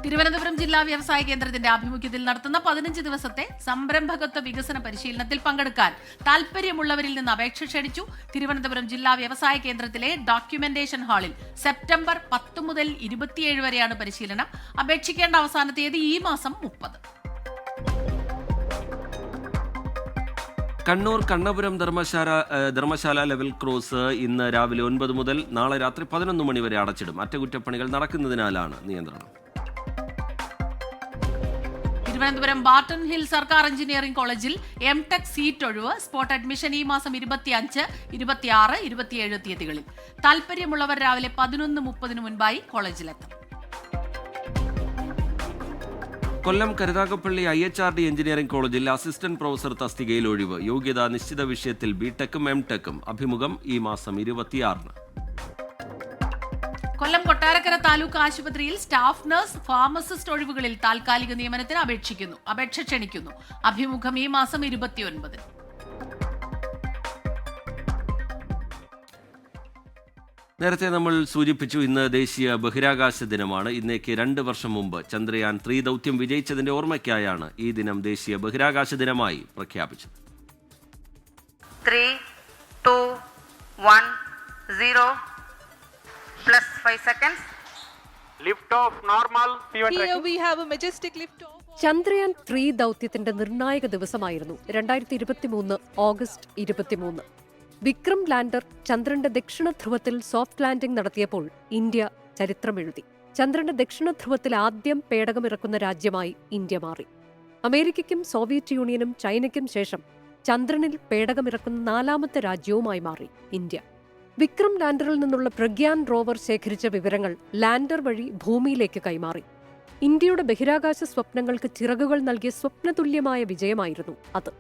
തിരുവനന്തപുരം ജില്ലാ വ്യവസായ കേന്ദ്രത്തിന്റെ ആഭിമുഖ്യത്തിൽ നടത്തുന്ന 15 ദിവസത്തെ സംരംഭകത്വ വികസന പരിശീലനത്തിൽ പങ്കെടുക്കാൻ താൽപര്യമുള്ളവരിൽ നിന്ന് അപേക്ഷ ക്ഷണിച്ചു. തിരുവനന്തപുരം ജില്ലാ വ്യവസായ കേന്ദ്രത്തിലെ ഡോക്യുമെന്റേഷൻ ഹാളിൽ സെപ്റ്റംബർ 10 മുതൽ 27 വരെയാണ് പരിശീലനം. അപേക്ഷിക്കേണ്ട അവസാന തീയതി ഈ മാസം 30. കണ്ണൂർ കണ്ണപുരം ധർമ്മശാല ലെവൽ ക്രോസ് ഇന്ന് രാവിലെ 9 മുതൽ നാളെ രാത്രി 11 മണി വരെ അടച്ചിടും. അറ്റകുറ്റപ്പണികൾ നടക്കുന്നതിനാലാണ് നിയന്ത്രണം. തിരുവനന്തപുരം ബാർട്ടൺ ഹിൽ സർക്കാർ എഞ്ചിനീയറിംഗ് കോളേജിൽ M.Tech സീറ്റ് ഒഴിവ്. സ്പോട്ട് അഡ്മിഷൻ ഈ മാസം 25, 26, 27 തീയതികളിൽ. താൽപര്യമുള്ളവർ രാവിലെ 11:30 മുൻപായി കോളേജിലെത്തും. കൊല്ലം കരുനാഗപ്പള്ളി IHRD എഞ്ചിനീയറിംഗ് കോളേജിൽ അസിസ്റ്റന്റ് പ്രൊഫസർ തസ്തികയിൽ ഒഴിവ്. യോഗ്യത നിശ്ചിത വിഷയത്തിൽ B.Techും M.Techും. അഭിമുഖം ഈ മാസം 26. കൊല്ലം കൊട്ടാരക്കര താലൂക്ക് ആശുപത്രിയിൽ സ്റ്റാഫ് നഴ്സ്, ഫാർമസിസ്റ്റ് ഒഴിവുകളിൽ താൽക്കാലിക നിയമനത്തിന് അപേക്ഷ ക്ഷണിക്കുന്നു. അഭിമുഖം ഈ മാസം 29. നേരത്തെ നമ്മൾ സൂചിപ്പിച്ചു, ഇന്ന് ദേശീയ ബഹിരാകാശ ദിനമാണ്. ഇന്നേക്ക് 2 വർഷം മുമ്പ് ചന്ദ്രയാൻ 3 ദൗത്യം വിജയിച്ചതിന്റെ ഓർമ്മയ്ക്കായാണ് ഈ ദിനം ദേശീയ ബഹിരാകാശ ദിനമായി പ്രഖ്യാപിച്ചത്. 3, 2, 1, 0 plus 5 seconds. Lift off normal. Here we have a majestic lift off. Chandrayaan 3 ദൗത്യത്തിന്റെ നിർണായക ദിവസമായിരുന്നു 2023 ഓഗസ്റ്റ് 23. വിക്രം ലാൻഡർ ചന്ദ്രന്റെ ദക്ഷിണ ധ്രുവത്തിൽ സോഫ്റ്റ് ലാൻഡിംഗ് നടത്തിയപ്പോൾ ഇന്ത്യ ചരിത്രമെഴുതി. ചന്ദ്രന്റെ ദക്ഷിണ ധ്രുവത്തിൽ ആദ്യം പേടകമിറക്കുന്ന രാജ്യമായി ഇന്ത്യ മാറി. അമേരിക്കയ്ക്കും സോവിയറ്റ് യൂണിയനും ചൈനയ്ക്കും ശേഷം ചന്ദ്രനിൽ പേടകമിറക്കുന്ന 4ാമത്തെ രാജ്യവുമായി മാറി ഇന്ത്യ. വിക്രം ലാൻഡറിൽ നിന്നുള്ള പ്രഗ്യാൻ റോവർ ശേഖരിച്ച വിവരങ്ങൾ ലാൻഡർ വഴി ഭൂമിയിലേക്ക് കൈമാറി. ഇന്ത്യയുടെ ബഹിരാകാശ സ്വപ്നങ്ങൾക്ക് ചിറകുകൾ നൽകിയ സ്വപ്നതുല്യമായ വിജയമായിരുന്നു അത്.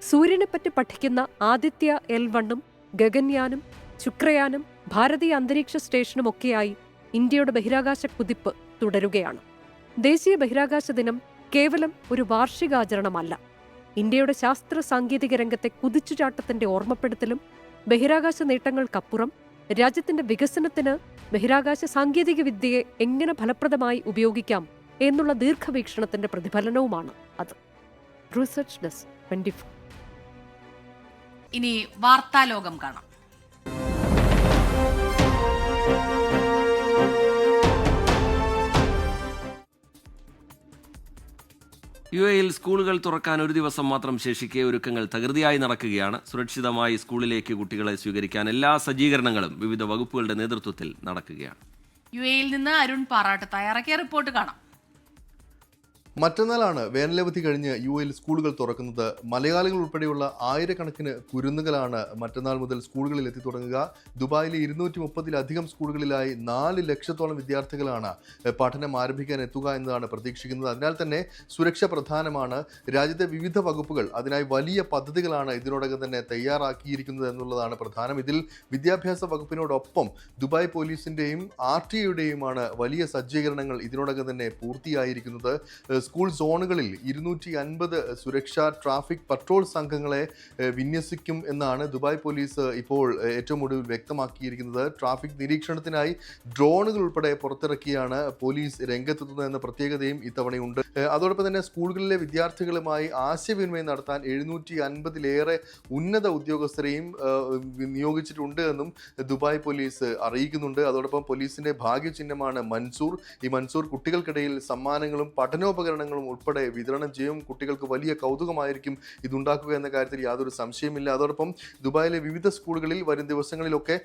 സൂര്യനെപ്പറ്റി പഠിക്കുന്ന ആദിത്യ L1ഉം ഗഗൻയാനും ശുക്രയാനും ഭാരതീയ അന്തരീക്ഷ സ്റ്റേഷനുമൊക്കെയായി ഇന്ത്യയുടെ ബഹിരാകാശ കുതിപ്പ് തുടരുകയാണ്. ദേശീയ ബഹിരാകാശ ദിനം കേവലം ഒരു വാർഷികാചരണമല്ല. ഇന്ത്യയുടെ ശാസ്ത്ര സാങ്കേതിക രംഗത്തെ കുതിച്ചുചാട്ടത്തിന്റെ ഓർമ്മപ്പെടുത്തലും ബഹിരാകാശ നേട്ടങ്ങൾക്കപ്പുറം രാജ്യത്തിന്റെ വികസനത്തിന് ബഹിരാകാശ സാങ്കേതിക വിദ്യയെ എങ്ങനെ ഫലപ്രദമായി ഉപയോഗിക്കാം എന്നുള്ള ദീർഘവീക്ഷണത്തിന്റെ പ്രതിഫലനവുമാണ് അത്. Research desk 24. ഇനി വാർത്താലോകം കാണാം. UAE-യിൽ സ്കൂളുകൾ തുറക്കാൻ ഒരു ദിവസം മാത്രം ശേഷിക്കെ ഒരുക്കങ്ങൾ തകൃതിയായി നടക്കുകയാണ്. സുരക്ഷിതമായി സ്കൂളിലേക്ക് കുട്ടികളെ സ്വീകരിക്കാൻ എല്ലാ സജ്ജീകരണങ്ങളും വിവിധ വകുപ്പുകളുടെ നേതൃത്വത്തിൽ നടക്കുകയാണ്. UAE-യിൽ നിന്ന് അരുൺ പാറാട്ട് തയ്യാറാക്കിയ റിപ്പോർട്ട് കാണാം. മറ്റന്നാളാണ് വേനലവധി കഴിഞ്ഞ് UAE-യിൽ സ്കൂളുകൾ തുറക്കുന്നത്. മലയാളികൾ ഉൾപ്പെടെയുള്ള ആയിരക്കണക്കിന് കുരുന്നുകളാണ് മറ്റന്നാൾ മുതൽ സ്കൂളുകളിൽ എത്തിത്തുടങ്ങുക. ദുബായിലെ 230-ലധികം സ്കൂളുകളിലായി 4 ലക്ഷത്തോളം വിദ്യാർത്ഥികളാണ് പഠനം ആരംഭിക്കാൻ എത്തുക എന്നതാണ് പ്രതീക്ഷിക്കുന്നത്. അതിനാൽ തന്നെ സുരക്ഷ പ്രധാനമാണ്. രാജ്യത്തെ വിവിധ വകുപ്പുകൾ അതിനായി വലിയ പദ്ധതികളാണ് ഇതിനോടകം തന്നെ തയ്യാറാക്കിയിരിക്കുന്നത് എന്നുള്ളതാണ് പ്രധാനം. ഇതിൽ വിദ്യാഭ്യാസ വകുപ്പിനോടൊപ്പം ദുബായ് പോലീസിന്റെയും RTOയുടെയുമാണ് വലിയ സജ്ജീകരണങ്ങൾ ഇതിനോടകം തന്നെ പൂർത്തിയായിരിക്കുന്നത്. സ്കൂൾ സോണുകളിൽ 250 സുരക്ഷാ ട്രാഫിക് പട്രോൾ സംഘങ്ങളെ വിന്യസിക്കും എന്നാണ് ദുബായ് പോലീസ് ഇപ്പോൾ ഏറ്റവും ഒടുവിൽ വ്യക്തമാക്കിയിരിക്കുന്നത്. ട്രാഫിക് നിരീക്ഷണത്തിനായി ഡ്രോണുകൾ ഉൾപ്പെടെ പുറത്തിറക്കിയാണ് പോലീസ് രംഗത്തെത്തുന്നത് എന്ന പ്രത്യേകതയും ഇത്തവണയുണ്ട്. അതോടൊപ്പം തന്നെ സ്കൂളുകളിലെ വിദ്യാർത്ഥികളുമായി ആശയവിനിമയം നടത്താൻ 750-ലേറെ ഉന്നത ഉദ്യോഗസ്ഥരെയും നിയോഗിച്ചിട്ടുണ്ട് എന്നും ദുബായ് പോലീസ് അറിയിക്കുന്നുണ്ട്. അതോടൊപ്പം പോലീസിന്റെ ഭാഗ്യചിഹ്നമാണ് മൻസൂർ. ഈ മൻസൂർ കുട്ടികൾക്കിടയിൽ സമ്മാനങ്ങളും പഠനോപകരണങ്ങളും ഉൾപ്പെടെ വിതരണം ചെയ്യും. കുട്ടികൾക്ക് വലിയ കൗതുകമായിരിക്കും ഇതുണ്ടാക്കുക എന്ന കാര്യത്തിൽ യാതൊരു സംശയമില്ല. അതോടൊപ്പം ദുബായിലെ വിവിധ സ്കൂളുകളിൽ വരും ദിവസങ്ങളിലൊക്കെ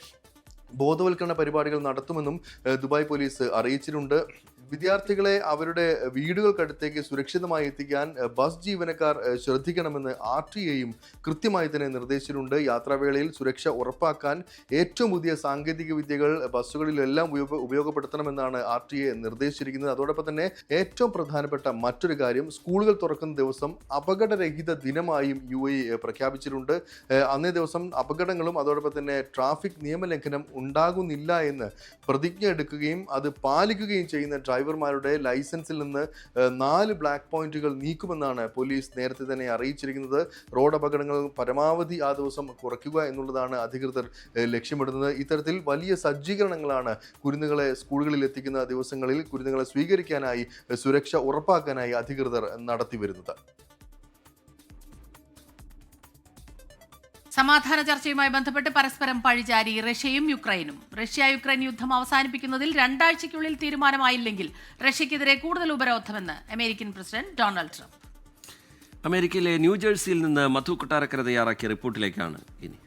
ബോധവൽക്കരണ പരിപാടികൾ നടത്തുമെന്നും ദുബായ് പോലീസ് അറിയിച്ചിട്ടുണ്ട്. വിദ്യാർത്ഥികളെ അവരുടെ വീടുകൾക്കടുത്തേക്ക് സുരക്ഷിതമായി എത്തിക്കാൻ ബസ് ജീവനക്കാർ ശ്രദ്ധിക്കണമെന്ന് RTAയും കൃത്യമായി തന്നെ നിർദ്ദേശിച്ചിട്ടുണ്ട്. യാത്രാവേളയിൽ സുരക്ഷ ഉറപ്പാക്കാൻ ഏറ്റവും പുതിയ സാങ്കേതിക വിദ്യകൾ ബസ്സുകളിലെല്ലാം ഉപയോഗപ്പെടുത്തണമെന്നാണ് RTA നിർദ്ദേശിച്ചിരിക്കുന്നത്. അതോടൊപ്പം തന്നെ ഏറ്റവും പ്രധാനപ്പെട്ട മറ്റൊരു കാര്യം, സ്കൂളുകൾ തുറക്കുന്ന ദിവസം അപകടരഹിത ദിനമായും UAE പ്രഖ്യാപിച്ചിട്ടുണ്ട്. അന്നേ ദിവസം അപകടങ്ങളും അതോടൊപ്പം തന്നെ ട്രാഫിക് നിയമലംഘനം ഉണ്ടാകുന്നില്ല എന്ന് പ്രതിജ്ഞ എടുക്കുകയും അത് പാലിക്കുകയും ചെയ്യുന്ന ഡ്രൈവർമാരുടെ ലൈസൻസിൽ നിന്ന് 4 ബ്ലാക്ക് പോയിന്റുകൾ നീക്കുമെന്നാണ് പോലീസ് നേരത്തെ തന്നെ അറിയിച്ചിരിക്കുന്നത്. റോഡ് അപകടങ്ങൾ പരമാവധി ആ ദിവസം കുറയ്ക്കുക എന്നുള്ളതാണ് അധികൃതർ ലക്ഷ്യമിടുന്നത്. ഇത്തരത്തിൽ വലിയ സജ്ജീകരണങ്ങളാണ് കുരുന്നുകളെ സ്കൂളുകളിൽ എത്തിക്കുന്ന ദിവസങ്ങളിൽ കുരുന്നുകളെ സ്വീകരിക്കാനായി, സുരക്ഷ ഉറപ്പാക്കാനായി അധികൃതർ നടത്തി വരുന്നത്. സമാധാന ചർച്ചയുമായി ബന്ധപ്പെട്ട് പരസ്പരം പഴിചാരി റഷ്യയും യുക്രൈനും. റഷ്യ-യുക്രൈൻ യുദ്ധം അവസാനിപ്പിക്കുന്നതിൽ 2 ആഴ്ചയ്ക്കുള്ളിൽ തീരുമാനമായില്ലെങ്കിൽ റഷ്യക്കെതിരെ കൂടുതൽ ഉപരോധമെന്ന് അമേരിക്കൻ പ്രസിഡന്റ് ഡൊണാൾഡ് ട്രംപ്. അമേരിക്കയിലെ ന്യൂജേഴ്സിയിൽ നിന്ന് മധു കൊട്ടാരക്കര തയ്യാറാക്കിയ റിപ്പോർട്ടിലേക്കാണ് ഇനി.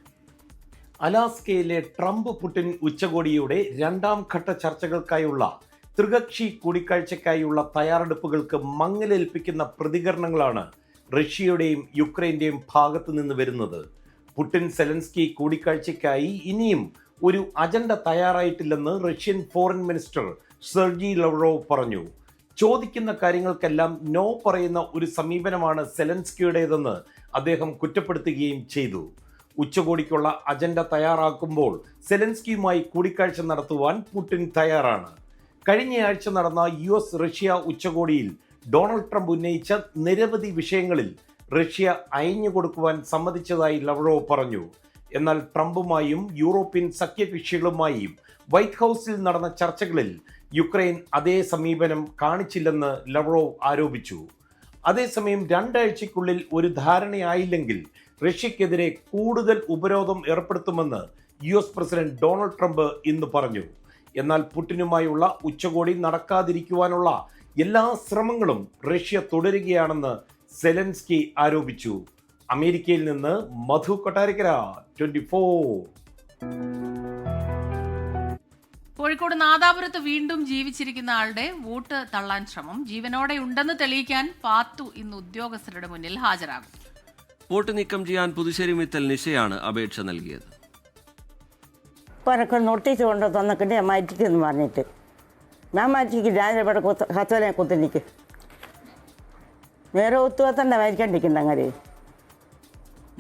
അലാസ്കയിലെ ട്രംപ് പുടിൻ ഉച്ചകോടിയുടെ 2ാം ഘട്ട ചർച്ചകൾക്കായുള്ള ത്രികക്ഷി കൂടിക്കാഴ്ചയ്ക്കായുള്ള തയ്യാറെടുപ്പുകൾക്ക് മങ്ങലേൽപ്പിക്കുന്ന പ്രതികരണങ്ങളാണ് റഷ്യയുടെയും യുക്രൈന്റെയും ഭാഗത്തു നിന്ന് വരുന്നത്. പുടിൻ സെലൻസ്കി കൂടിക്കാഴ്ചയ്ക്കായി ഇനിയും ഒരു അജണ്ട തയ്യാറായിട്ടില്ലെന്ന് Russian foreign minister Sergey Lavrov പറഞ്ഞു. ചോദിക്കുന്ന കാര്യങ്ങൾക്കെല്ലാം നോ പറയുന്ന ഒരു സമീപനമാണ് സെലൻസ്കിയുടേതെന്ന് അദ്ദേഹം കുറ്റപ്പെടുത്തുകയും ചെയ്തു. ഉച്ചകോടിക്കുള്ള അജണ്ട തയ്യാറാക്കുമ്പോൾ സെലൻസ്കിയുമായി കൂടിക്കാഴ്ച നടത്തുവാൻ പുടിൻ തയ്യാറാണ്. കഴിഞ്ഞയാഴ്ച നടന്ന US റഷ്യ ഉച്ചകോടിയിൽ ഡൊണാൾഡ് ട്രംപ് ഉന്നയിച്ച നിരവധി വിഷയങ്ങളിൽ റഷ്യ അയഞ്ഞുകൊടുക്കുവാൻ സമ്മതിച്ചതായി ലവ്റോവ് പറഞ്ഞു. എന്നാൽ ട്രംപുമായും യൂറോപ്യൻ സഖ്യകക്ഷികളുമായും വൈറ്റ് ഹൗസിൽ നടന്ന ചർച്ചകളിൽ യുക്രൈൻ അതേ സമീപനം കാണിച്ചില്ലെന്ന് ലവ്റോവ് ആരോപിച്ചു. അതേസമയം 2 ആഴ്ചയ്ക്കുള്ളിൽ ഒരു ധാരണയായില്ലെങ്കിൽ റഷ്യക്കെതിരെ കൂടുതൽ ഉപരോധം ഏർപ്പെടുത്തുമെന്ന് US പ്രസിഡന്റ് ഡൊണാൾഡ് ട്രംപ് ഇന്ന് പറഞ്ഞു. എന്നാൽ പുടിനുമായുള്ള ഉച്ചകോടി നടക്കാതിരിക്കുവാനുള്ള എല്ലാ ശ്രമങ്ങളും റഷ്യ തുടരുകയാണെന്ന് സെലൻസ്കി ആരോപിച്ചു. അമേരിക്കയിൽ നിന്ന് മധു കൊട്ടാരക്കര, 24. കോഴിക്കോട് നാദാപുരത്ത് വീണ്ടും ജീവിച്ചിരിക്കുന്ന ആളുടെ വോട്ട് തള്ളാൻ ശ്രമം. ജീവനോടെ ഉണ്ടെന്ന് തെളിയിക്കാൻ പാത്തു ഇന്ന് ഉദ്യോഗസ്ഥരുടെ മുന്നിൽ ഹാജരാകും. വോട്ട് നീക്കം ചെയ്യാൻ പുതുശ്ശേരി മിത്തൽ നിശയാണ് അപേക്ഷ നൽകിയത്. ഇപ്പോൾ എനിക്ക് നോട്ടീസ് കൊണ്ട് തന്നിട്ട് ഞാൻ മാറ്റിക്കെന്ന് പറഞ്ഞിട്ട് ഞാൻ മാറ്റിക്ക് ഞാനിവിടെ കത്തോലെ കുത്തിനിക്ക് നേരെ ഒത്തുവത്തണ്ട മരിക്കണ്ടിരിക്കണ്ട അങ്ങനെ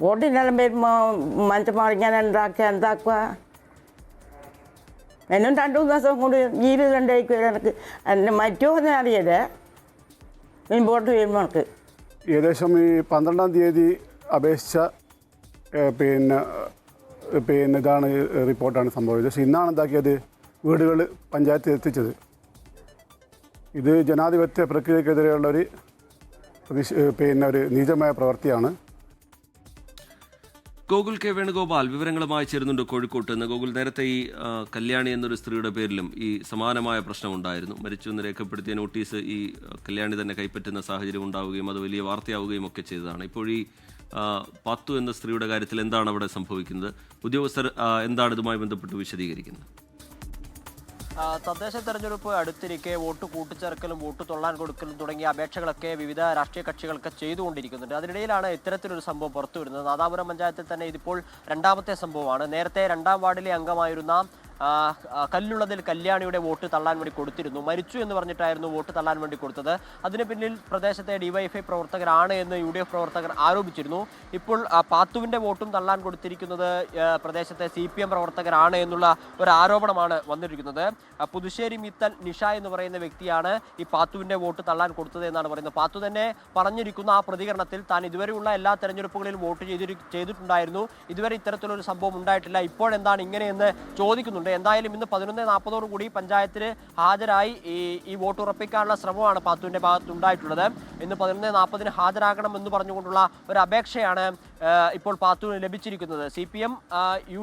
വോട്ടിനെല്ലാം വരുമ്പോൾ മനുഷ്യന്മാർ ഇങ്ങനെ എന്താക്കുക. എന്നും 2-3 ദിവസം കൊണ്ട് ജീവിതം ഉണ്ടായിരിക്കും എനിക്ക്. എന്നെ മറ്റോ എന്ന് അറിയതേ വോട്ട് വരുമ്പോൾ എനിക്ക് ഏകദേശം ഈ 12-ാം തീയതി അപേക്ഷിച്ച പിന്നെ ഇതാണ് റിപ്പോർട്ടാണ് സംഭവിച്ചത്. പക്ഷേ ഇന്നാണ് എന്താക്കിയത്, വീടുകൾ പഞ്ചായത്ത് എത്തിച്ചത്. ഇത് ജനാധിപത്യ പ്രക്രിയക്കെതിരെയുള്ളൊരു ഒരു നീചമായ പ്രവൃത്തിയാണ്. ഗോകുൽ കെ വേണുഗോപാൽ വിവരങ്ങളുമായി ചേരുന്നുണ്ട് കോഴിക്കോട്ട് നിന്ന്. ഗോകുൽ, നേരത്തെ ഈ കല്യാണി എന്നൊരു സ്ത്രീയുടെ പേരിലും ഈ സമാനമായ പ്രശ്നമുണ്ടായിരുന്നു. മരിച്ചുവെന്ന് രേഖപ്പെടുത്തിയ നോട്ടീസ് ഈ കല്യാണി തന്നെ കൈപ്പറ്റുന്ന സാഹചര്യം ഉണ്ടാവുകയും അത് വലിയ വാർത്തയാവുകയും ഒക്കെ ചെയ്തതാണ്. ഇപ്പോൾ ഈ പാത്തു എന്ന സ്ത്രീയുടെ കാര്യത്തിൽ എന്താണ് അവിടെ സംഭവിക്കുന്നത്? ഉദ്യോഗസ്ഥർ എന്താണ് ഇതുമായി ബന്ധപ്പെട്ട് വിശദീകരിക്കുന്നത്? തദ്ദേശ തെരഞ്ഞെടുപ്പ് അടുത്തിരിക്കെ വോട്ട് കൂട്ടിച്ചേർക്കലും വോട്ട് തൊള്ളാൻ കൊടുക്കലും തുടങ്ങിയ അപേക്ഷകളൊക്കെ വിവിധ രാഷ്ട്രീയ കക്ഷികളൊക്കെ ചെയ്തുകൊണ്ടിരിക്കുന്നുണ്ട്. അതിനിടയിലാണ് ഇത്തരത്തിലൊരു സംഭവം പുറത്തു വരുന്നത്. നാദാപുരം പഞ്ചായത്തിൽ തന്നെ ഇതിപ്പോൾ 2ാമത്തെ സംഭവമാണ്. നേരത്തെ 2ാം വാർഡിലെ അംഗമായിരുന്ന കല്ലുള്ളതിൽ കല്യാണിയുടെ വോട്ട് തള്ളാൻ വേണ്ടി കൊടുത്തിരുന്നു. മരിച്ചു എന്ന് പറഞ്ഞിട്ടായിരുന്നു വോട്ട് തള്ളാൻ വേണ്ടി കൊടുത്തത്. അതിന് പിന്നിൽ പ്രദേശത്തെ DYFI പ്രവർത്തകരാണ് എന്ന് UDF പ്രവർത്തകർ ആരോപിച്ചിരുന്നു. ഇപ്പോൾ പാത്തുവിൻ്റെ വോട്ടും തള്ളാൻ കൊടുത്തിരിക്കുന്നത് പ്രദേശത്തെ CPM പ്രവർത്തകരാണ് എന്നുള്ള ഒരു ആരോപണമാണ് വന്നിരിക്കുന്നത്. പുതുശ്ശേരി മിത്തൽ നിഷ എന്ന് പറയുന്ന വ്യക്തിയാണ് ഈ പാത്തുവിൻ്റെ വോട്ട് തള്ളാൻ കൊടുത്തത് എന്നാണ് പറയുന്നത്. പാത്തു തന്നെ പറഞ്ഞിരിക്കുന്ന ആ പ്രതികരണത്തിൽ താൻ ഇതുവരെയുള്ള എല്ലാ തെരഞ്ഞെടുപ്പുകളിലും വോട്ട് ചെയ്തിട്ടുണ്ടായിരുന്നു, ഇതുവരെ ഇത്തരത്തിലൊരു സംഭവം ഉണ്ടായിട്ടില്ല, ഇപ്പോഴെന്താണ് ഇങ്ങനെയെന്ന് ചോദിക്കുന്നുണ്ട്. എന്തായാലും ഇന്ന് 11:40 കൂടി പഞ്ചായത്തിന് ഹാജരായി ഈ വോട്ട് ഉറപ്പിക്കാനുള്ള ശ്രമമാണ് പാത്തുവിന്റെ ഭാഗത്തുണ്ടായിട്ടുള്ളത്. ഇന്ന് 11:40 ഹാജരാകണം എന്ന് പറഞ്ഞുകൊണ്ടുള്ള ഒരു അപേക്ഷയാണ് ഇപ്പോൾ പാത്തുവിന് ലഭിച്ചിരിക്കുന്നത്. CPM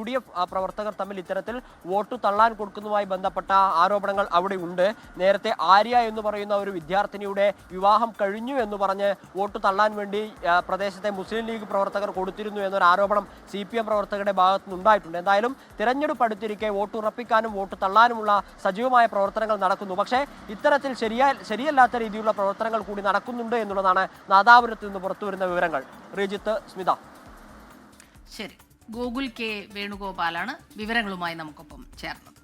UDF പ്രവർത്തകർ തമ്മിൽ ഇത്തരത്തിൽ വോട്ട് തള്ളാൻ കൊടുക്കുന്നതുമായി ബന്ധപ്പെട്ട ആരോപണങ്ങൾ അവിടെ ഉണ്ട്. നേരത്തെ ആര്യ എന്ന് പറയുന്ന ഒരു വിദ്യാർത്ഥിനിയുടെ വിവാഹം കഴിഞ്ഞു എന്ന് പറഞ്ഞ് വോട്ട് തള്ളാൻ വേണ്ടി പ്രദേശത്തെ മുസ്ലിം ലീഗ് പ്രവർത്തകർ കൊടുത്തിരുന്നു എന്നൊരു ആരോപണം CPM പ്രവർത്തകരുടെ ഭാഗത്തുനിന്നുണ്ടായിട്ടുണ്ട്. എന്തായാലും തിരഞ്ഞെടുപ്പ് അടുത്തിരിക്കെ വോട്ട് ഉറപ്പിക്കാനും വോട്ട് തള്ളാനുമുള്ള സജീവമായ പ്രവർത്തനങ്ങൾ നടക്കുന്നു. പക്ഷേ ഇത്തരത്തിൽ ശരിയല്ലാത്ത രീതിയിലുള്ള പ്രവർത്തനങ്ങൾ കൂടി നടക്കുന്നുണ്ട് എന്നുള്ളതാണ് നാദാപുരത്ത് നിന്ന് പുറത്തുവരുന്ന വിവരങ്ങൾ. ശ്രീജിത്ത്, സ്മിത. ശരി, ഗോകുൽ കെ വേണുഗോപാലാണ് വിവരങ്ങളുമായി നമുക്കൊപ്പം ചേർന്നത്.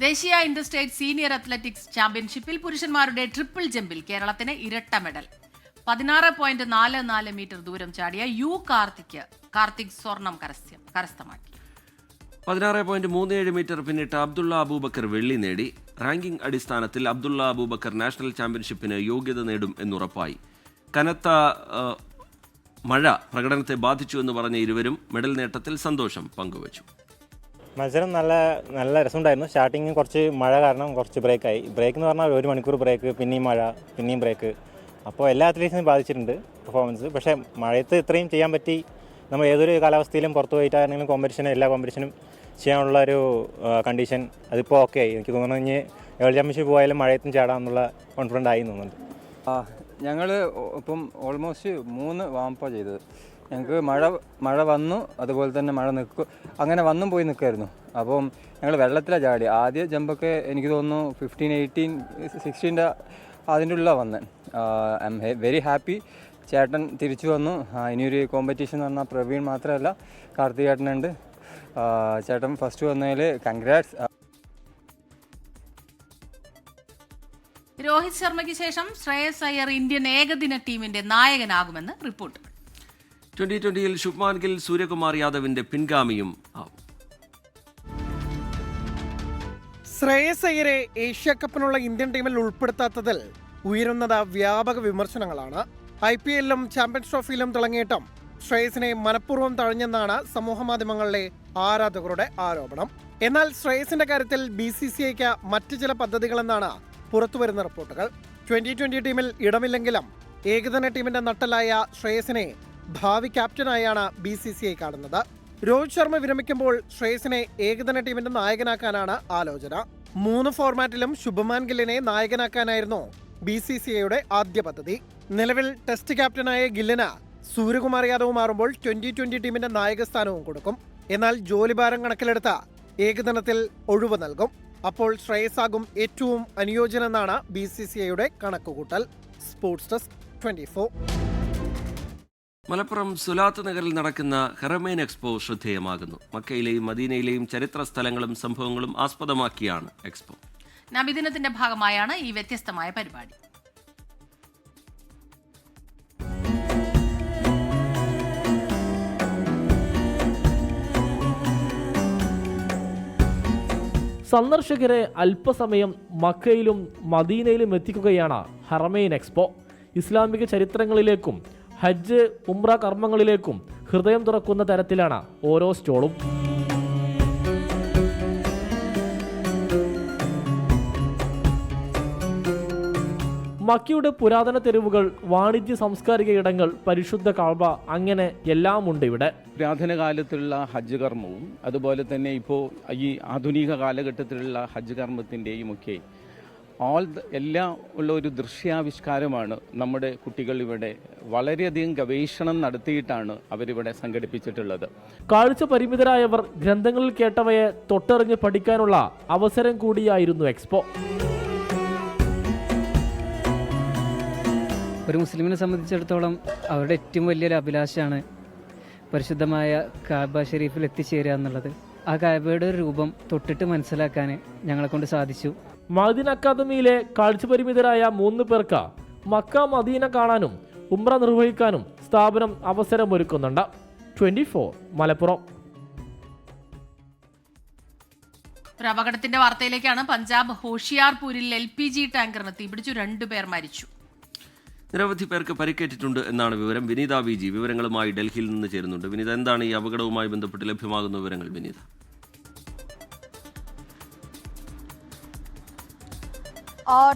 ദേശീയ ഇന്റർസ്റ്റേറ്റ് സീനിയർ അത്ലറ്റിക്സ് ചാമ്പ്യൻഷിപ്പിൽ പുരുഷന്മാരുടെ ട്രിപ്പിൾ ജമ്പിൽ കേരളത്തിന് ഇരട്ട മെഡൽ. 16.44 മീറ്റർ ദൂരം ചാടിയ കാർത്തിക് സ്വർണം കരസ്ഥമാക്കി. 16.37 മീറ്റർ പിന്നിട്ട് അബ്ദുള്ള അബൂബക്കർ വെള്ളി നേടി. റാങ്കിംഗ് അടിസ്ഥാനത്തിൽ അബ്ദുള്ള അബൂബക്കർ നാഷണൽ ചാമ്പ്യൻഷിപ്പിന് യോഗ്യത നേടും എന്നുറപ്പായി. കനത്ത മഴ പ്രകടനത്തെ ബാധിച്ചു എന്ന് പറഞ്ഞ ഇരുവരും മെഡൽ നേട്ടത്തിൽ സന്തോഷം പങ്കുവച്ചു. മത്സരം നല്ല രസമുണ്ടായിരുന്നു. സ്റ്റാർട്ടിങ് കുറച്ച് മഴ കാരണം കുറച്ച് ബ്രേക്ക് എന്ന് പറഞ്ഞാൽ 1 മണിക്കൂർ ബ്രേക്ക്, പിന്നെയും മഴ, പിന്നെയും ബ്രേക്ക്. അപ്പോൾ എല്ലാ അത്ലീറ്റ്സിനും ബാധിച്ചിട്ടുണ്ട് പെർഫോമൻസ്. പക്ഷേ മഴയത്ത് ഇത്രയും ചെയ്യാൻ പറ്റി. നമ്മൾ ഏതൊരു കാലാവസ്ഥയിലും പുറത്ത് പോയിട്ടാണെങ്കിലും എല്ലാ കോമ്പറ്റീഷനും ചെയ്യാനുള്ള ഒരു കണ്ടീഷൻ അതിപ്പോൾ ഓക്കെ ആയി. എനിക്ക് തോന്നുന്നു ഇനി വേൾഡ് ചാമ്പ്യൻഷിപ്പ് പോയാലും മഴയത്തും ചാടാമെന്നുള്ള കോൺഫിഡൻ്റ് ആയി തോന്നുന്നുണ്ട്. ഞങ്ങൾ ഇപ്പം ഓൾമോസ്റ്റ് 3 വാംപ്പാണ് ചെയ്തത്. ഞങ്ങൾക്ക് മഴ വന്നു, അതുപോലെ തന്നെ മഴ അങ്ങനെ വന്നും പോയി നിൽക്കുമായിരുന്നു. അപ്പം ഞങ്ങൾ വെള്ളത്തിലാണ് ചാടി. ആദ്യ ജമ്പൊക്കെ എനിക്ക് തോന്നുന്നു 15, 18, 16 അതിൻ്റെ ഉള്ളിലാണ് വന്നത്. I am very happy. ചേട്ടൻ തിരിച്ചു വന്നു. ഇനിയൊരു കോമ്പറ്റീഷൻ എന്ന് പറഞ്ഞാൽ പ്രവീൺ മാത്രമല്ല, കാർത്തിക് ചേട്ടനുണ്ട്. ചേട്ടൻ ഫസ്റ്റ് വന്നതിൽ കൺഗ്രാറ്റ്സ്. രോഹിത് ശർമ്മയ്ക്ക് ശേഷം ശ്രേയസ് അയ്യർ ഇന്ത്യൻ ഏകദിന ടീമിന്റെ നായകനാകുമെന്ന് റിപ്പോർട്ട്. 2020-ൽ ശുഭ്മാൻ ഗിൽ സൂര്യകുമാർ യാദവിന്റെ പിൻഗാമിയും ആവും. ശ്രേയസ് അയ്യരെ ഏഷ്യ കപ്പിനുള്ള ഇന്ത്യൻ ടീമിൽ ഉൾപ്പെടുത്താത്തതിൽ ഉയരുന്നത് വ്യാപക വിമർശനങ്ങളാണ്. IPL-ലും ചാമ്പ്യൻസ് ട്രോഫിയിലും തിളങ്ങിയിട്ടും ശ്രേയസിനെ മനഃപൂർവ്വം തഴഞ്ഞെന്നാണ് സമൂഹമാധ്യമങ്ങളിലെ ആരാധകരുടെ ആരോപണം. എന്നാൽ ശ്രേയസിന്റെ കാര്യത്തിൽ BCCIക്ക് മറ്റ് ചില പദ്ധതികളെന്നാണ് പുറത്തുവരുന്ന റിപ്പോർട്ടുകൾ. 2020 ടീമിൽ ഇടമില്ലെങ്കിലും ഏകദിന ടീമിന്റെ നട്ടലായ ശ്രേയസിനെ ഭാവി ക്യാപ്റ്റനായാണ് BCCI കാണുന്നത്. രോഹിത് ശർമ്മ വിരമിക്കുമ്പോൾ ശ്രേയസിനെ ഏകദിന ടീമിന്റെ നായകനാക്കാനാണ് ആലോചന. 3 ഫോർമാറ്റിലും ശുഭ്മാൻ ഗില്ലിനെ നായകനാക്കാനായിരുന്നു BCCIയുടെ ആദ്യ പദ്ധതി. നിലവിൽ ടെസ്റ്റ് ക്യാപ്റ്റനായ ഗില്ലിന് സൂര്യകുമാർ യാദവ് മാറുമ്പോൾ 2020 ടീമിന്റെ നായകസ്ഥാനവും കൊടുക്കും. എന്നാൽ ജോലിഭാരം കണക്കിലെടുത്ത ഏകദിനത്തിൽ ഒഴിവ് നൽകും. അപ്പോൾ ശ്രേയസാകും ഏറ്റവും അനുയോജ്യനെന്നാണ് BCCIയുടെ കണക്കുകൂട്ടൽ. Sports desk 24. മലപ്പുറം സുലാത്ത് നഗറിൽ നടക്കുന്ന ഹറമൈൻ എക്സ്പോ ശ്രദ്ധേയമാകുന്നു. മക്കയിലെയും മദീനയിലെയും ചരിത്ര സ്ഥലങ്ങളും സംഭവങ്ങളും ആസ്പദമാക്കിയാണ് എക്സ്പോ. നബിദിനത്തിന്റെ ഭാഗമായാണ് ഈ വ്യത്യസ്തമായ പരിപാടി. സന്ദർശകരെ അല്പസമയം മക്കയിലും മദീനയിലും എത്തിക്കുകയാണ് ഹറമൈൻ എക്സ്പോ. ഇസ്ലാമിക ചരിത്രങ്ങളിലേക്കും ഹജ്ജ്, ഉംറ കർമ്മങ്ങളിലേക്കും ഹൃദയം തുറക്കുന്ന തരത്തിലാണ് ഓരോ സ്റ്റോളും. മക്കയുടെ പുരാതന തെരുവുകൾ, വാണിജ്യ സാംസ്കാരിക ഇടങ്ങൾ, പരിശുദ്ധ കഅബ, അങ്ങനെ എല്ലാം ഉണ്ട് ഇവിടെ. പുരാതന കാലത്തുള്ള ഹജ്ജ് കർമ്മവും അതുപോലെ തന്നെ ഇപ്പോൾ ഈ ആധുനിക കാലഘട്ടത്തിലുള്ള ഹജ്ജ് കർമ്മത്തിൻ്റെയും ഒക്കെ എല്ലാം ഉള്ള ഒരു ദൃശ്യാവിഷ്കാരമാണ് നമ്മുടെ കുട്ടികൾ ഇവിടെ വളരെയധികം ഗവേഷണം നടത്തിയിട്ടാണ് അവരിവിടെ സംഘടിപ്പിച്ചിട്ടുള്ളത്. കാഴ്ച പരിമിതരായവർ ഗ്രന്ഥങ്ങളിൽ കേട്ടവയെ തൊട്ടറിഞ്ഞ് പഠിക്കാനുള്ള അവസരം കൂടിയായിരുന്നു എക്സ്പോ. ഒരു മുസ്ലിമിനെ സംബന്ധിച്ചിടത്തോളം അവരുടെ ഏറ്റവും വലിയൊരു അഭിലാഷമാണ് പരിശുദ്ധമായ കാബ ഷരീഫിൽ എത്തിച്ചേരുക എന്നുള്ളത്. ആ കാബയുടെ ഒരു രൂപം തൊട്ടിട്ട് മനസ്സിലാക്കാൻ ഞങ്ങളെ കൊണ്ട് സാധിച്ചു. മദീന അക്കാദമിയിലെ കാഴ്ചപരിമിതരായ 3 പേർക്ക് മക്ക മദീന കാണാനും ഉംറ നിർവഹിക്കാനും സ്ഥാപനം അവസരമൊരുക്കുന്നുണ്ട്. 24 മലപ്പുറം. ഒരു അപകടത്തിന്റെ വാർത്തയിലേക്കാണ്. പഞ്ചാബ് ഹോഷിയാർപൂരിൽ LPG ടാങ്കറിന് തീപിടിച്ചു, 2 പേർ മരിച്ചു. നിരവധി പേർക്ക് പരിക്കേറ്റിട്ടുണ്ട് എന്നാണ് വിവരം. വിനീത VG വിവരങ്ങളുമായി ഡൽഹിയിൽ നിന്ന് ചേരുന്നുണ്ട്. വിനീത, എന്താണ് ഈ അപകടവുമായി ബന്ധപ്പെട്ട് ലഭ്യമാകുന്ന വിവരങ്ങൾ? വിനീത.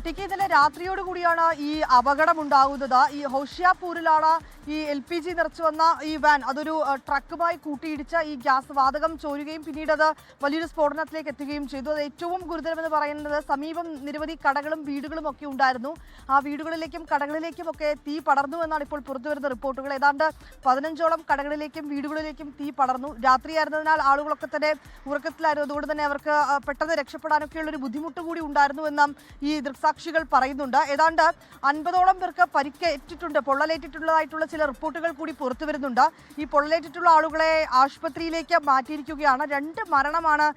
ടിക്കി, ഇന്നലെ രാത്രിയോട് കൂടിയാണ് ഈ അപകടം ഉണ്ടാകുന്നത്. ഈ ഹോഷിയാപൂരിലാണ് ഈ LPG നിറച്ചു വന്ന ഈ വാൻ അതൊരു ട്രക്കുമായി കൂട്ടിയിടിച്ച് ഈ ഗ്യാസ് വാതകം ചോരുകയും പിന്നീട് അത് വലിയൊരു സ്ഫോടനത്തിലേക്ക് എത്തുകയും ചെയ്തു. അത് ഏറ്റവും ഗുരുതരമെന്ന് പറയുന്നത് സമീപം നിരവധി കടകളും വീടുകളും ഒക്കെ ഉണ്ടായിരുന്നു. ആ വീടുകളിലേക്കും കടകളിലേക്കും ഒക്കെ തീ പടർന്നു എന്നാണ് ഇപ്പോൾ പുറത്തുവരുന്ന റിപ്പോർട്ടുകൾ. ഏതാണ്ട് 15ഓളം കടകളിലേക്കും വീടുകളിലേക്കും തീ പടർന്നു. രാത്രിയായിരുന്നതിനാൽ ആളുകളൊക്കെ തന്നെ ഉറക്കത്തിലായിരുന്നു. അതുകൊണ്ട് തന്നെ അവർക്ക് പെട്ടെന്ന് രക്ഷപ്പെടാനൊക്കെയുള്ള ഒരു ബുദ്ധിമുട്ട് കൂടി ഉണ്ടായിരുന്നു എന്നും ഈ ദൃക്സാക്ഷികൾ പറയുന്നുണ്ട്. ഏതാണ്ട് 50ഓളം പേർക്ക് പരിക്കേറ്റിട്ടുണ്ട്, പൊള്ളലേറ്റിട്ടുള്ളതായിട്ടുള്ള ചില റിപ്പോർട്ടുകൾ കൂടി പുറത്തു വരുന്നുണ്ട്. ഈ പൊള്ളലേറ്റിട്ടുള്ള ആളുകളെ ആശുപത്രിയിലേക്ക് മാറ്റിയിരിക്കുകയാണ്. 2 മരണമാണ്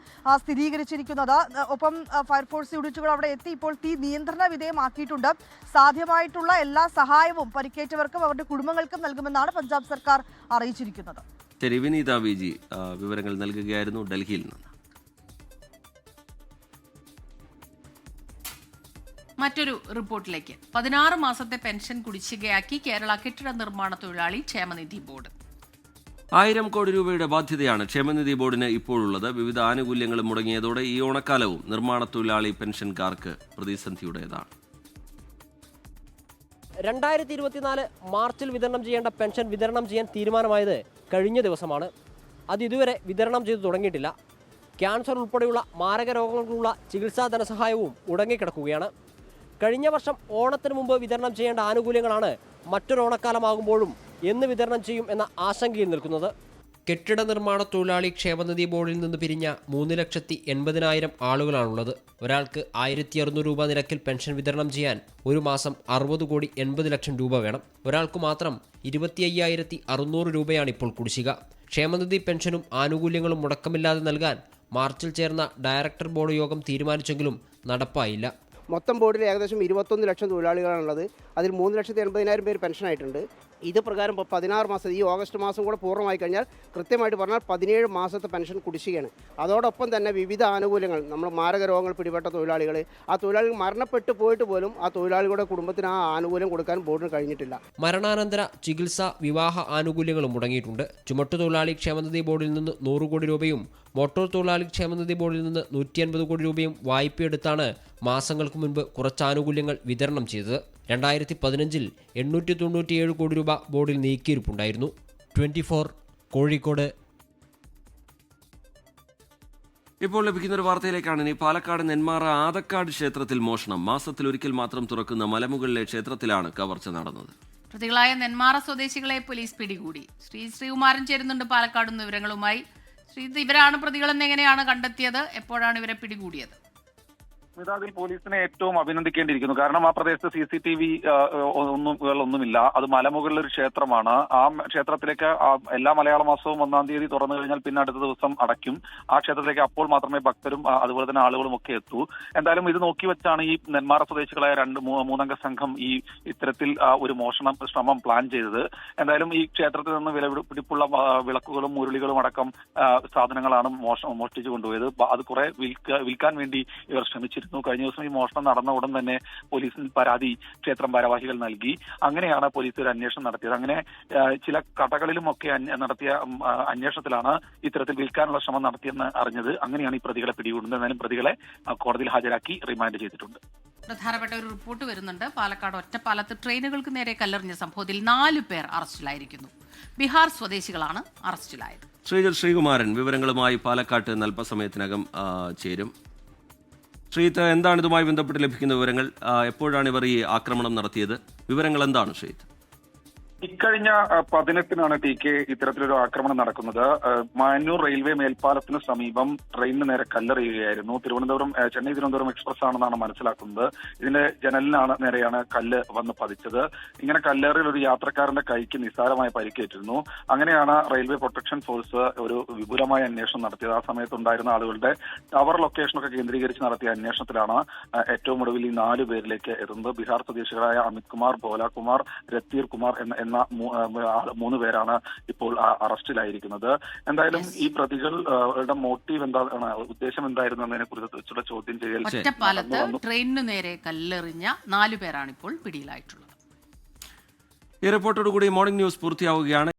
സ്ഥിരീകരിച്ചിരിക്കുന്നത്. ഒപ്പം ഫയർഫോഴ്സ് യൂണിറ്റുകൾ അവിടെ എത്തി ഇപ്പോൾ തീ നിയന്ത്രണ വിധേയമാക്കിയിട്ടുണ്ട്. സാധ്യമായിട്ടുള്ള എല്ലാ സഹായവും പരിക്കേറ്റവർക്കും അവരുടെ കുടുംബങ്ങൾക്കും നൽകുമെന്നാണ് പഞ്ചാബ് സർക്കാർ അറിയിച്ചിരിക്കുന്നത്. ശരി, വിനീത VG വിവരങ്ങൾ നൽകുകയായിരുന്നു ഡൽഹിയിൽ നിന്ന്. മറ്റൊരു റിപ്പോർട്ടിലേക്ക് 16 മാസത്തെ പെൻഷൻ കുടിശ്ശികയാക്കി കേരള കെട്ടിട നിർമ്മാണ തൊഴിലാളി ക്ഷേമനിധി ബോർഡ്. 1000 കോടി രൂപയുടെ ബാധ്യതയാണ് ക്ഷേമനിധി ബോർഡിന് ഇപ്പോഴുള്ളത്. വിവിധ ആനുകൂല്യങ്ങളും മുടങ്ങിയതോടെ ഈ ഓണക്കാലവും നിർമ്മാണ തൊഴിലാളി പെൻഷൻകാർക്ക് പ്രതിസന്ധിയുടേതാണ്. 2024 മാർച്ചിൽ വിതരണം ചെയ്യേണ്ട പെൻഷൻ വിതരണം ചെയ്യാൻ തീരുമാനമായത് കഴിഞ്ഞ ദിവസമാണ്. അത് ഇതുവരെ വിതരണം ചെയ്തു തുടങ്ങിയിട്ടില്ല. ക്യാൻസർ ഉൾപ്പെടെയുള്ള മാരക രോഗങ്ങൾക്കുള്ള ചികിത്സാ ധനസഹായവും മുടങ്ങിക്കിടക്കുകയാണ്. കഴിഞ്ഞ വർഷം ഓണത്തിന് മുമ്പ് വിതരണം ചെയ്യേണ്ട ആനുകൂല്യങ്ങളാണ് മറ്റൊരു ഓണക്കാലമാകുമ്പോഴും എന്ന് വിതരണം ചെയ്യും എന്ന ആശങ്കയിൽ നിൽക്കുന്നത്. കെട്ടിട നിർമ്മാണ തൊഴിലാളി ക്ഷേമനിധി ബോർഡിൽ നിന്ന് പിരിഞ്ഞ 3,80,000 ആളുകളാണുള്ളത്. ഒരാൾക്ക് 1,600 രൂപ നിരക്കിൽ പെൻഷൻ വിതരണം ചെയ്യാൻ ഒരു മാസം 60 കോടി 80 ലക്ഷം രൂപ വേണം. ഒരാൾക്ക് മാത്രം 25,600 രൂപയാണ് ഇപ്പോൾ കുടിശ്ശിക. ക്ഷേമനിധി പെൻഷനും ആനുകൂല്യങ്ങളും മുടക്കമില്ലാതെ നൽകാൻ മാർച്ചിൽ ചേർന്ന ഡയറക്ടർ ബോർഡ് യോഗം തീരുമാനിച്ചെങ്കിലും നടപ്പായില്ല. മൊത്തം ബോർഡിൽ ഏകദേശം 21 ലക്ഷം തൊഴിലാളികളാണുള്ളത്. അതിൽ 3,80,000 പേര് പെൻഷനായിട്ടുണ്ട്. ഇത് പ്രകാരം ഇപ്പോൾ 16 മാസം, ഈ ഓഗസ്റ്റ് മാസം കൂടെ പൂർണ്ണമായി കഴിഞ്ഞാൽ കൃത്യമായിട്ട് പറഞ്ഞാൽ 17 മാസത്തെ പെൻഷൻ കുടിശ്ശികയാണ്. അതോടൊപ്പം തന്നെ വിവിധ ആനുകൂല്യങ്ങൾ, നമ്മൾ മാരക രോഗങ്ങൾ പിടിപെട്ട തൊഴിലാളികൾ, ആ തൊഴിലാളികൾ മരണപ്പെട്ടു പോയിട്ട് പോലും ആ തൊഴിലാളികളുടെ കുടുംബത്തിന് ആ ആനുകൂല്യം കൊടുക്കാൻ ബോർഡിന് കഴിഞ്ഞിട്ടില്ല. മരണാനന്തര ചികിത്സ, വിവാഹ ആനുകൂല്യങ്ങളും മുടങ്ങിയിട്ടുണ്ട്. ചുമട്ടുതൊഴിലാളി ക്ഷേമനിധി ബോർഡിൽ നിന്ന് 100 കോടി രൂപയും മോട്ടോർ തൊഴിലാളി ക്ഷേമനിധി ബോർഡിൽ നിന്ന് 150 കോടി രൂപയും വായ്പയെടുത്താണ് മാസങ്ങൾക്ക് മുൻപ് കുറച്ച് ആനുകൂല്യങ്ങൾ വിതരണം ചെയ്തത്. 2015 897 കോടി രൂപ ബോർഡിൽ നീക്കിയിരിപ്പുണ്ടായിരുന്നു. 24 കോഴിക്കോട്. ഇപ്പോൾ ലഭിക്കുന്ന ഒരു വാർത്തയിലേക്കാണ്. ഇനി പാലക്കാട് നെന്മാറ ആദക്കാട് ക്ഷേത്രത്തിൽ മോഷണം. മാസത്തിൽ ഒരിക്കൽ മാത്രം തുറക്കുന്ന മലമുകളിലെ ക്ഷേത്രത്തിലാണ് കവർച്ച നടന്നത്. പ്രതികളായ നെന്മാറ സ്വദേശികളെ പോലീസ് പിടികൂടി. ശ്രീകുമാരൻ ചേരുന്നുണ്ട് പാലക്കാട് നിന്ന് വിവരങ്ങളുമായി. ഇവരാണ് പ്രതികളെന്ന് എങ്ങനെയാണ് കണ്ടെത്തിയത്? എപ്പോഴാണ് ഇവരെ പിടികൂടിയത്? അതിൽ പോലീസിനെ ഏറ്റവും അഭിനന്ദിക്കേണ്ടിയിരിക്കുന്നു. കാരണം ആ പ്രദേശത്ത് CCTV ഒന്നുമില്ല. അത് മലമുകളിൽ ഒരു ക്ഷേത്രമാണ്. ആ ക്ഷേത്രത്തിലേക്ക് എല്ലാ മലയാള മാസവും 1-ാം തീയതി തുറന്നു കഴിഞ്ഞാൽ പിന്നെ അടുത്ത ദിവസം അടയ്ക്കും. ആ ക്ഷേത്രത്തിലേക്ക് അപ്പോൾ മാത്രമേ ഭക്തരും അതുപോലെ തന്നെ ആളുകളും ഒക്കെ എത്തൂ. എന്തായാലും ഇത് നോക്കി വെച്ചാണ് ഈ നെന്മാറ സ്വദേശികളായ 2-3 അംഗ സംഘം ഇത്തരത്തിൽ ഒരു മോഷണ ശ്രമം പ്ലാൻ ചെയ്തത്. എന്തായാലും ഈ ക്ഷേത്രത്തിൽ നിന്ന് വിലപിടിപ്പുള്ള വിളക്കുകളും മുരളികളും അടക്കം സാധനങ്ങളാണ് മോഷ്ടിച്ചു കൊണ്ടുപോയത്. അത് കുറെ വിൽക്കാൻ വേണ്ടി ഇവർ ശ്രമിച്ചിരുന്നു. കഴിഞ്ഞ ദിവസം ഈ മോഷണം നടന്ന ഉടൻ തന്നെ പോലീസിന് പരാതി ക്ഷേത്രം ഭാരവാഹികൾ നൽകി. അങ്ങനെയാണ് പോലീസ് ഒരു അന്വേഷണം നടത്തിയത്. അങ്ങനെ ചില കടകളിലുമൊക്കെ നടത്തിയ അന്വേഷണത്തിലാണ് ഇത്തരത്തിൽ വിൽക്കാനുള്ള ശ്രമം നടത്തിയെന്ന് അറിഞ്ഞത്. അങ്ങനെയാണ് ഈ പ്രതികളെ പിടികൂടുന്നത്. എന്നാലും പ്രതികളെ കോടതിയിൽ ഹാജരാക്കി റിമാൻഡ് ചെയ്തിട്ടുണ്ട്. പ്രധാനപ്പെട്ട ഒരു റിപ്പോർട്ട് വരുന്നുണ്ട്. പാലക്കാട് ഒറ്റപ്പാലത്ത് ട്രെയിനുകൾക്ക് നേരെ കല്ലെറിഞ്ഞ സംഭവത്തിൽ 4 പേർ അറസ്റ്റിലായിരിക്കുന്നു. ബീഹാർ സ്വദേശികളാണ് അറസ്റ്റിലായത്. ശ്രീകുമാരൻ വിവരങ്ങളുമായി പാലക്കാട്ട് അല്പസമയത്തിനകം ചേരും. ശ്രീത്ത്, എന്താണ് ഇതുമായി ബന്ധപ്പെട്ട് ലഭിക്കുന്ന വിവരങ്ങൾ? എപ്പോഴാണ് ഇവർ ഈ ആക്രമണം നടത്തിയത്? വിവരങ്ങൾ എന്താണ് ശ്രീത്ത്? ഇക്കഴിഞ്ഞ 18-നാണ് TK ഇത്തരത്തിലൊരു ആക്രമണം നടക്കുന്നത്. മാന്നൂർ റെയിൽവേ മേൽപ്പാലത്തിന് സമീപം ട്രെയിനിന് നേരെ കല്ലെറിയുകയായിരുന്നു. ചെന്നൈ തിരുവനന്തപുരം എക്സ്പ്രസ് ആണെന്നാണ് മനസ്സിലാക്കുന്നത്. ഇതിന്റെ ജനലിനാണ് നേരെയാണ് കല്ല് വന്ന് പതിച്ചത്. ഇങ്ങനെ കല്ലേറിൽ ഒരു യാത്രക്കാരന്റെ കൈക്ക് നിസ്സാരമായ പരിക്കേറ്റിരുന്നു. അങ്ങനെയാണ് റെയിൽവേ പ്രൊട്ടക്ഷൻ ഫോഴ്സ് ഒരു വിപുലമായ അന്വേഷണം നടത്തിയത്. ആ സമയത്തുണ്ടായിരുന്ന ആളുകളുടെ ടവർ ലൊക്കേഷനൊക്കെ കേന്ദ്രീകരിച്ച് നടത്തിയ അന്വേഷണത്തിലാണ് ഏറ്റവും ഒടുവിൽ ഈ 4 പേരിലേക്ക് എത്തുന്നത്. ബീഹാർ സ്വദേശികളായ അമിത് കുമാർ, ഭോലാകുമാർ, രത്തീർ കുമാർ എന്ന 3 പേരാണ് ഇപ്പോൾ അറസ്റ്റിലായിരിക്കുന്നത്. എന്തായാലും ഈ പ്രതികളുടെ മോട്ടീവ് എന്താണ്, ഉദ്ദേശം എന്തായിരുന്നു എന്നതിനെ കുറിച്ചുള്ള ചോദ്യം ചെയ്യൽ. ഒറ്റപ്പാലത്ത് ട്രെയിനിനു നേരെ കല്ലെറിഞ്ഞ 4 പേരാണ് ഇപ്പോൾ പിടിയിലായിട്ടുള്ളത്. ഈ റിപ്പോർട്ടോടുകൂടി മോർണിംഗ് ന്യൂസ് പൂർത്തിയാവുകയാണ്.